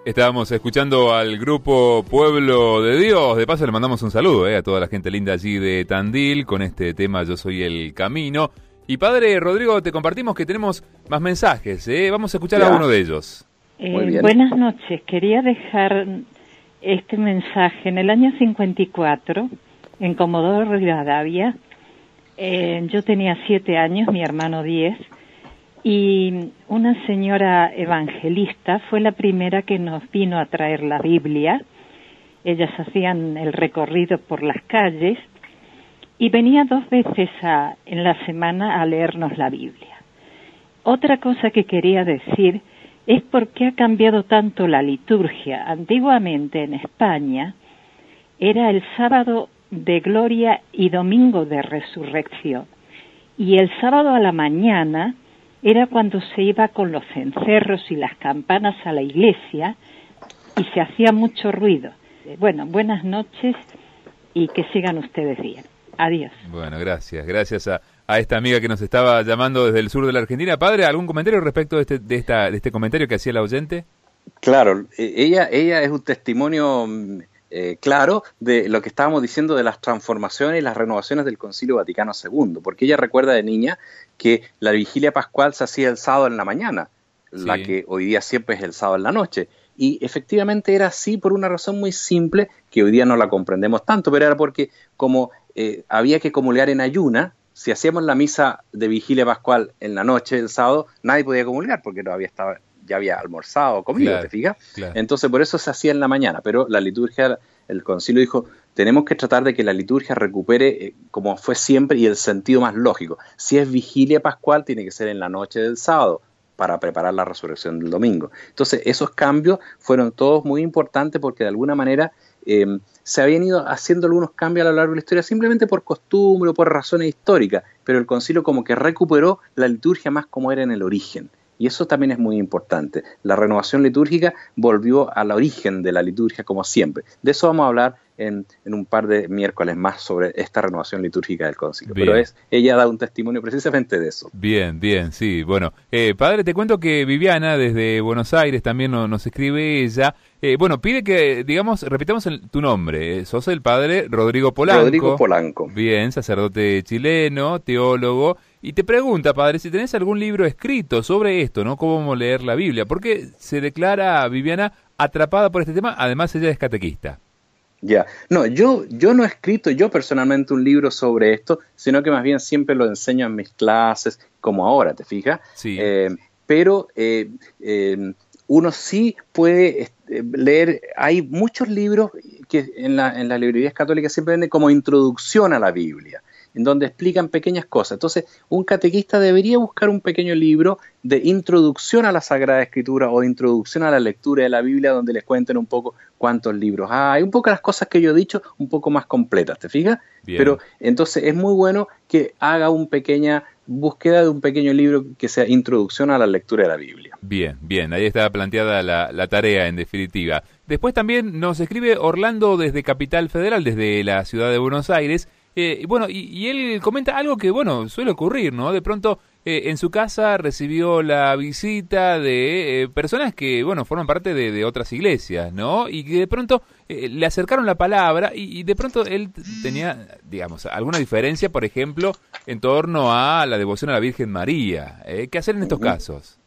Estábamos escuchando al grupo Pueblo de Dios. De paso le mandamos un saludo a toda la gente linda allí de Tandil con este tema Yo Soy el Camino. Y Padre Rodrigo, te compartimos que tenemos más mensajes. Vamos a escuchar a uno de ellos. Muy bien. Buenas noches. Quería dejar este mensaje. En el año 54, en Comodoro Rivadavia, yo tenía 7 años, mi hermano 10, y una señora evangelista fue la primera que nos vino a traer la Biblia. Ellas hacían el recorrido por las calles y venía 2 veces en la semana a leernos la Biblia. Otra cosa que quería decir es por qué ha cambiado tanto la liturgia. Antiguamente en España era el sábado de gloria y domingo de resurrección, y el sábado a la mañana era cuando se iba con los cencerros y las campanas a la iglesia y se hacía mucho ruido. Bueno, buenas noches y que sigan ustedes bien. Adiós. Bueno, gracias. Gracias a esta amiga que nos estaba llamando desde el sur de la Argentina. Padre, ¿algún comentario respecto de este comentario que hacía la oyente? Claro, ella es un testimonio claro de lo que estábamos diciendo de las transformaciones y las renovaciones del Concilio Vaticano II, porque ella recuerda de niña que la vigilia pascual se hacía el sábado en la mañana, sí, la que hoy día siempre es el sábado en la noche. Y efectivamente era así por una razón muy simple, que hoy día no la comprendemos tanto, pero era porque como había que comulgar en ayuna, si hacíamos la misa de vigilia pascual en la noche del sábado, nadie podía comulgar porque ya había almorzado o comido, claro, ¿te fijas? Claro. Entonces por eso se hacía en la mañana, pero la liturgia, el concilio dijo, tenemos que tratar de que la liturgia recupere como fue siempre y el sentido más lógico. Si es vigilia pascual, tiene que ser en la noche del sábado, para preparar la resurrección del domingo. Entonces esos cambios fueron todos muy importantes porque de alguna manera se habían ido haciendo algunos cambios a lo largo de la historia simplemente por costumbre o por razones históricas, pero el concilio como que recuperó la liturgia más como era en el origen. Y eso también es muy importante. La renovación litúrgica volvió al origen de la liturgia como siempre. De eso vamos a hablar en un par de miércoles más sobre esta renovación litúrgica del concilio. Bien. Pero ella da un testimonio precisamente de eso. Bien, sí. Bueno, padre, te cuento que Viviana desde Buenos Aires también nos escribe ella. Pide que, digamos, repitamos tu nombre. Sos el padre Rodrigo Polanco. Rodrigo Polanco. Bien, sacerdote chileno, teólogo. Y te pregunta, padre, si tenés algún libro escrito sobre esto, ¿no? Cómo leer la Biblia. Porque se declara Viviana atrapada por este tema. Además, ella es catequista. Ya, no, yo no he escrito yo personalmente un libro sobre esto, sino que más bien siempre lo enseño en mis clases, como ahora, ¿te fijas? Sí. Pero uno sí puede leer, hay muchos libros que en las librerías católicas siempre venden como introducción a la Biblia, en donde explican pequeñas cosas. Entonces, un catequista debería buscar un pequeño libro de introducción a la Sagrada Escritura o de introducción a la lectura de la Biblia, donde les cuenten un poco cuántos libros hay, un poco las cosas que yo he dicho, un poco más completas, ¿te fijas? Bien. Pero entonces es muy bueno que haga una pequeña búsqueda de un pequeño libro que sea introducción a la lectura de la Biblia. Bien, ahí está planteada la tarea en definitiva. Después también nos escribe Orlando desde Capital Federal, desde la ciudad de Buenos Aires. Y él comenta algo que, suele ocurrir, ¿no? De pronto en su casa recibió la visita de personas que, forman parte de otras iglesias, ¿no? Y que de pronto le acercaron la palabra y de pronto él tenía, digamos, alguna diferencia, por ejemplo, en torno a la devoción a la Virgen María. ¿Qué hacer en estos casos?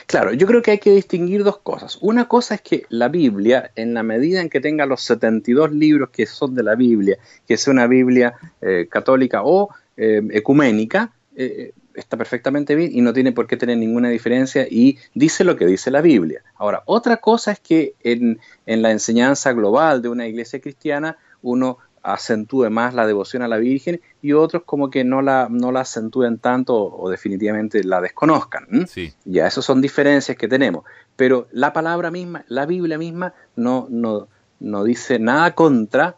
Claro, yo creo que hay que distinguir dos cosas. Una cosa es que la Biblia, en la medida en que tenga los 72 libros que son de la Biblia, que sea una Biblia católica o ecuménica, está perfectamente bien y no tiene por qué tener ninguna diferencia y dice lo que dice la Biblia. Ahora, otra cosa es que en la enseñanza global de una iglesia cristiana uno acentúe más la devoción a la Virgen y otros como que no la acentúen tanto o definitivamente la desconozcan. Sí. Ya, esas son diferencias que tenemos. Pero la palabra misma, la Biblia misma, no dice nada contra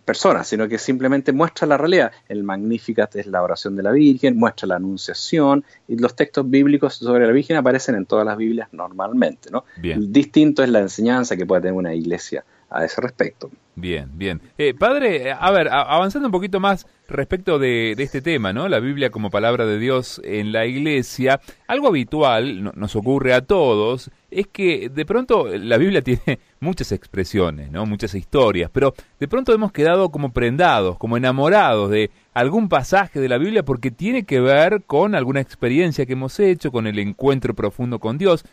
personas, sino que simplemente muestra la realidad. El Magnificat es la oración de la Virgen, muestra la Anunciación, y los textos bíblicos sobre la Virgen aparecen en todas las Biblias normalmente, ¿no? Bien. Distinto es la enseñanza que puede tener una iglesia a ese respecto. Bien, bien. Padre, a ver, avanzando un poquito más respecto de este tema, ¿no? La Biblia como palabra de Dios en la iglesia, algo habitual, nos ocurre a todos, es que de pronto la Biblia tiene muchas expresiones, ¿no? Muchas historias, pero de pronto hemos quedado como prendados, como enamorados de algún pasaje de la Biblia porque tiene que ver con alguna experiencia que hemos hecho, con el encuentro profundo con Dios.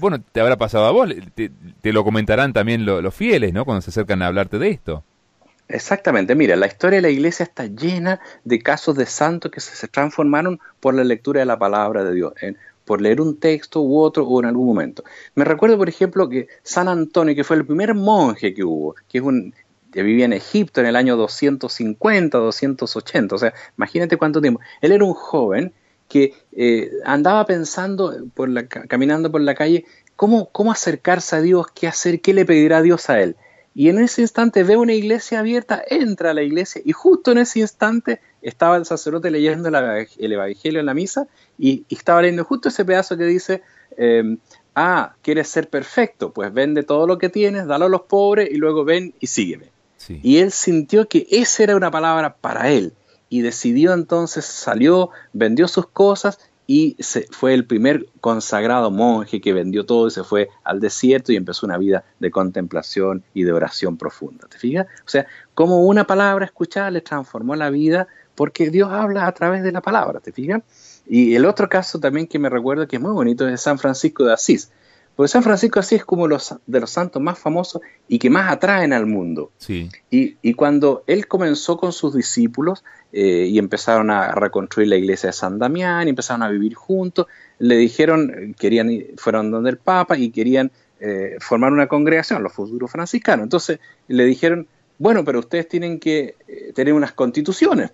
Bueno, te habrá pasado a vos, te lo comentarán también los fieles, ¿no? Cuando se acercan a hablarte de esto. Exactamente, mira, la historia de la iglesia está llena de casos de santos que se transformaron por la lectura de la palabra de Dios, por leer un texto u otro o en algún momento. Me recuerdo, por ejemplo, que San Antonio, que fue el primer monje que hubo, que vivía en Egipto en el año 250, 280, o sea, imagínate cuánto tiempo. Él era un joven que andaba pensando, caminando por la calle, cómo acercarse a Dios, qué hacer, qué le pedirá Dios a él. Y en ese instante ve una iglesia abierta, entra a la iglesia y justo en ese instante estaba el sacerdote leyendo el Evangelio en la misa y estaba leyendo justo ese pedazo que dice, ¿quieres ser perfecto? Pues vende todo lo que tienes, dalo a los pobres y luego ven y sígueme. Sí. Y él sintió que esa era una palabra para él y decidió entonces, salió, vendió sus cosas y fue el primer consagrado monje que vendió todo y se fue al desierto y empezó una vida de contemplación y de oración profunda. ¿Te fijas? O sea, como una palabra escuchada le transformó la vida porque Dios habla a través de la palabra. ¿Te fijas? Y el otro caso también que me recuerdo que es muy bonito es de San Francisco de Asís. Porque San Francisco de Asís es como de los santos más famosos y que más atraen al mundo. Sí. Y cuando él comenzó con sus discípulos y empezaron a reconstruir la iglesia de San Damián, y empezaron a vivir juntos, le dijeron, fueron donde el Papa y querían formar una congregación, los futuros franciscanos. Entonces le dijeron, bueno, pero ustedes tienen que tener unas constituciones.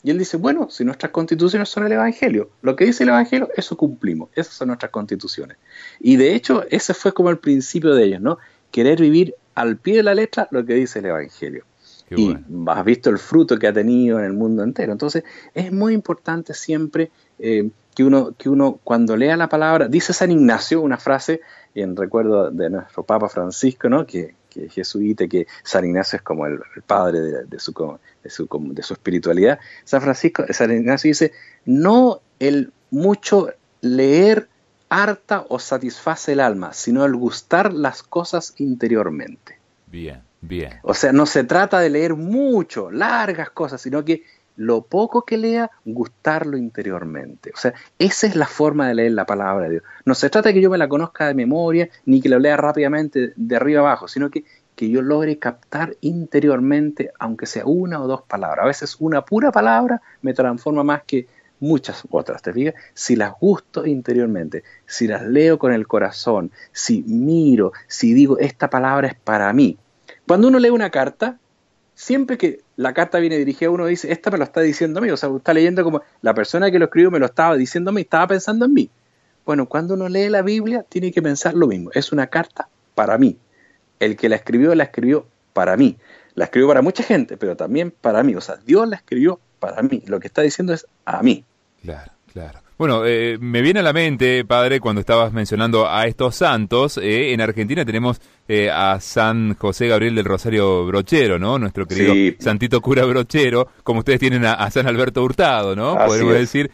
Y él dice, bueno, si nuestras constituciones son el Evangelio, lo que dice el Evangelio, eso cumplimos, esas son nuestras constituciones. Y de hecho, ese fue como el principio de ellos, ¿no? Querer vivir al pie de la letra lo que dice el Evangelio. Qué y bueno. has visto el fruto que ha tenido en el mundo entero. Entonces, es muy importante siempre que uno cuando lea la palabra, dice San Ignacio una frase, en recuerdo de nuestro Papa Francisco, ¿no? que es jesuita, que San Ignacio es como el padre de su espiritualidad. San Ignacio dice, no el mucho leer harta o satisface el alma, sino el gustar las cosas interiormente. Bien, bien. O sea, no se trata de leer mucho, largas cosas, sino que lo poco que lea, gustarlo interiormente. O sea, esa es la forma de leer la palabra de Dios. No se trata de que yo me la conozca de memoria, ni que lo lea rápidamente de arriba abajo, sino que yo logre captar interiormente, aunque sea una o dos palabras. A veces una pura palabra me transforma más que muchas otras, ¿te fijas? Si las gusto interiormente, si las leo con el corazón, si miro, si digo, esta palabra es para mí. Cuando uno lee una carta, siempre que la carta viene dirigida a uno, dice, esta me lo está diciendo a mí, o sea, está leyendo como la persona que lo escribió me lo estaba diciendo a mí, estaba pensando en mí. Bueno, cuando uno lee la Biblia, tiene que pensar lo mismo, es una carta para mí. El que la escribió para mí. La escribió para mucha gente, pero también para mí, o sea, Dios la escribió para mí, lo que está diciendo es a mí. Claro, claro. Bueno, me viene a la mente, padre, cuando estabas mencionando a estos santos, en Argentina tenemos a San José Gabriel del Rosario Brochero, ¿no? Nuestro querido santito cura Brochero, como ustedes tienen a San Alberto Hurtado, ¿no? Podemos decir,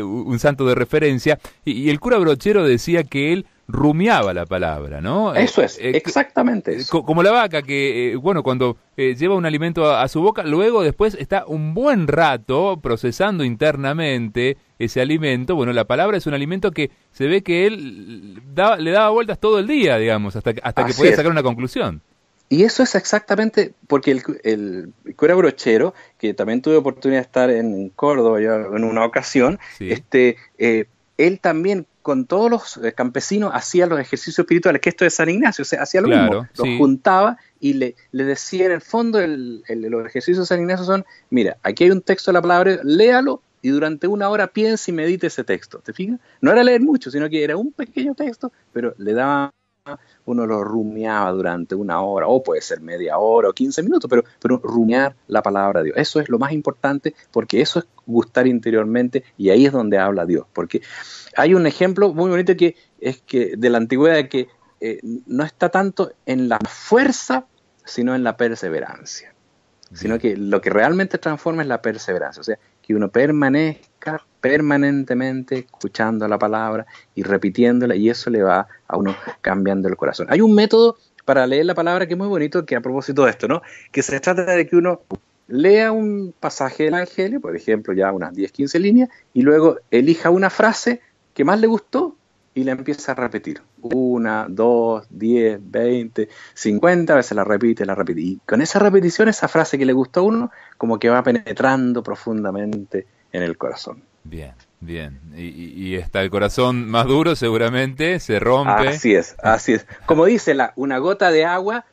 un santo de referencia. Y el cura Brochero decía que él rumiaba la palabra, ¿no? Eso es, exactamente eso. Como la vaca que, cuando lleva un alimento a su boca, luego después está un buen rato procesando internamente ese alimento. Bueno, la palabra es un alimento que se ve que él le daba vueltas todo el día, digamos, hasta que podía sacar una conclusión. Y eso es exactamente porque el cura Brochero, que también tuve oportunidad de estar en Córdoba ya en una ocasión, él también con todos los campesinos hacía los ejercicios espirituales, que esto es San Ignacio, o sea, hacía lo Claro, mismo, los sí. juntaba y le decía en el fondo, los ejercicios de San Ignacio son, mira, aquí hay un texto de la palabra, léalo y durante 1 hora piensa y medite ese texto, ¿te fijas? No era leer mucho, sino que era un pequeño texto, pero le daba, uno lo rumiaba durante 1 hora, o puede ser media hora o 15 minutos, pero rumiar la palabra de Dios. Eso es lo más importante, porque eso es gustar interiormente, y ahí es donde habla Dios. Porque hay un ejemplo muy bonito que es que de la antigüedad, que no está tanto en la fuerza, sino en la perseverancia. Sino que lo que realmente transforma es la perseverancia. O sea, que uno permanezca permanentemente escuchando la palabra y repitiéndola, y eso le va a uno cambiando el corazón. Hay un método para leer la palabra que es muy bonito, que a propósito de esto, ¿no? Que se trata de que uno lea un pasaje del Evangelio, por ejemplo, ya unas 10, 15 líneas, y luego elija una frase que más le gustó y la empieza a repetir. 1, 2, 10, 20, 50 veces la repite. Y con esa repetición, esa frase que le gustó a uno, como que va penetrando profundamente en el corazón. Bien, bien. Y está el corazón más duro, seguramente, se rompe. Así es. Como dice, una gota de agua,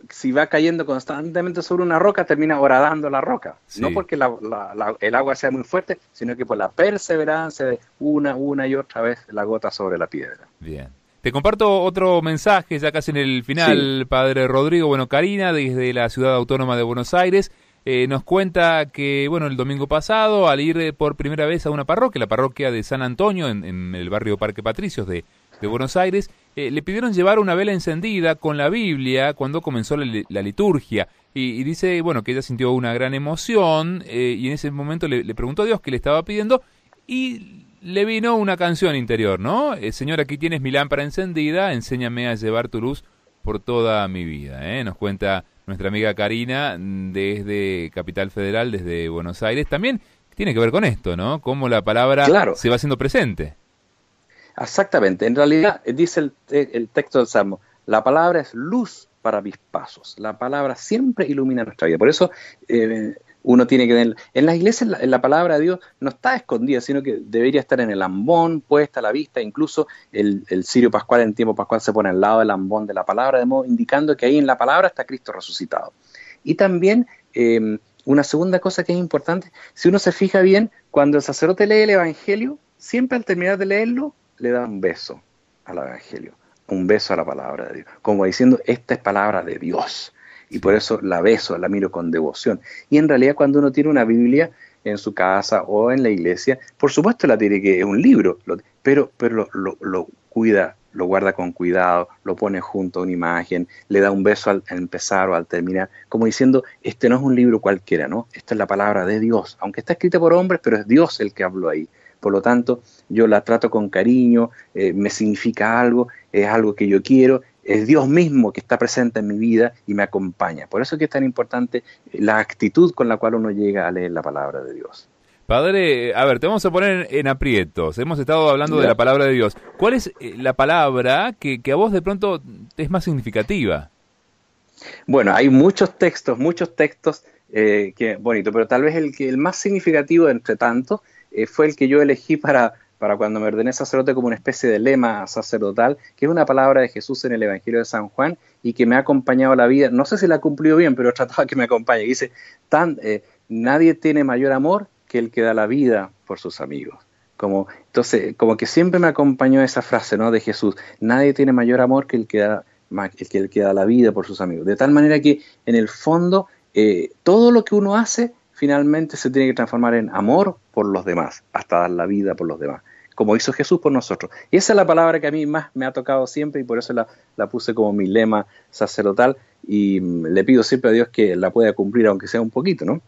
si va cayendo constantemente sobre una roca, termina horadando la roca. Sí. No porque el agua sea muy fuerte, sino que por la perseverancia de una y otra vez la gota sobre la piedra. Bien. Te comparto otro mensaje, ya casi en el final, Sí. Padre Rodrigo. Bueno, Karina, desde la Ciudad Autónoma de Buenos Aires, nos cuenta que, bueno, el domingo pasado, al ir por primera vez a una parroquia, la parroquia de San Antonio, en el barrio Parque Patricios de Buenos Aires, le pidieron llevar una vela encendida con la Biblia cuando comenzó la liturgia. Y dice, bueno, que ella sintió una gran emoción, y en ese momento le preguntó a Dios qué le estaba pidiendo, y le vino una canción interior, ¿no? Señor, aquí tienes mi lámpara encendida, enséñame a llevar tu luz por toda mi vida, ¿eh? Nos cuenta nuestra amiga Karina desde Capital Federal, desde Buenos Aires. También tiene que ver con esto, ¿no? Cómo la palabra se va haciendo presente. Exactamente. En realidad, dice el texto del Salmo, la palabra es luz para mis pasos. La palabra siempre ilumina nuestra vida. Por eso uno tiene que ver. En las iglesias la palabra de Dios no está escondida, sino que debería estar en el ambón, puesta a la vista. Incluso el cirio pascual, en tiempo pascual, se pone al lado del ambón de la palabra, de modo indicando que ahí en la palabra está Cristo resucitado. Y también una segunda cosa que es importante, si uno se fija bien, cuando el sacerdote lee el Evangelio, siempre al terminar de leerlo, le da un beso al Evangelio, un beso a la palabra de Dios, como diciendo, esta es palabra de Dios. Y por eso la beso, la miro con devoción. Y en realidad, cuando uno tiene una Biblia en su casa o en la iglesia, por supuesto la tiene, que es un libro, pero lo cuida, lo guarda con cuidado, lo pone junto a una imagen, le da un beso al empezar o al terminar, como diciendo, este no es un libro cualquiera, ¿no? Esta es la palabra de Dios, aunque está escrita por hombres, pero es Dios el que habló ahí. Por lo tanto, yo la trato con cariño, me significa algo, es algo que yo quiero, es Dios mismo que está presente en mi vida y me acompaña. Por eso es que es tan importante la actitud con la cual uno llega a leer la palabra de Dios. Padre, a ver, te vamos a poner en aprietos. Hemos estado hablando de la palabra de Dios. ¿Cuál es la palabra que a vos de pronto es más significativa? Bueno, hay muchos textos que bonito, pero tal vez el más significativo entre tantos fue el que yo elegí para cuando me ordené sacerdote, como una especie de lema sacerdotal, que es una palabra de Jesús en el Evangelio de San Juan y que me ha acompañado a la vida. No sé si la cumplió bien, pero trataba que me acompañe. Dice, nadie tiene mayor amor que el que da la vida por sus amigos. Entonces, como que siempre me acompañó esa frase, ¿no?, de Jesús. Nadie tiene mayor amor que el que da la vida por sus amigos. De tal manera que, en el fondo, todo lo que uno hace finalmente se tiene que transformar en amor por los demás, hasta dar la vida por los demás, como hizo Jesús por nosotros. Y esa es la palabra que a mí más me ha tocado siempre, y por eso la puse como mi lema sacerdotal, y le pido siempre a Dios que la pueda cumplir, aunque sea un poquito, ¿no?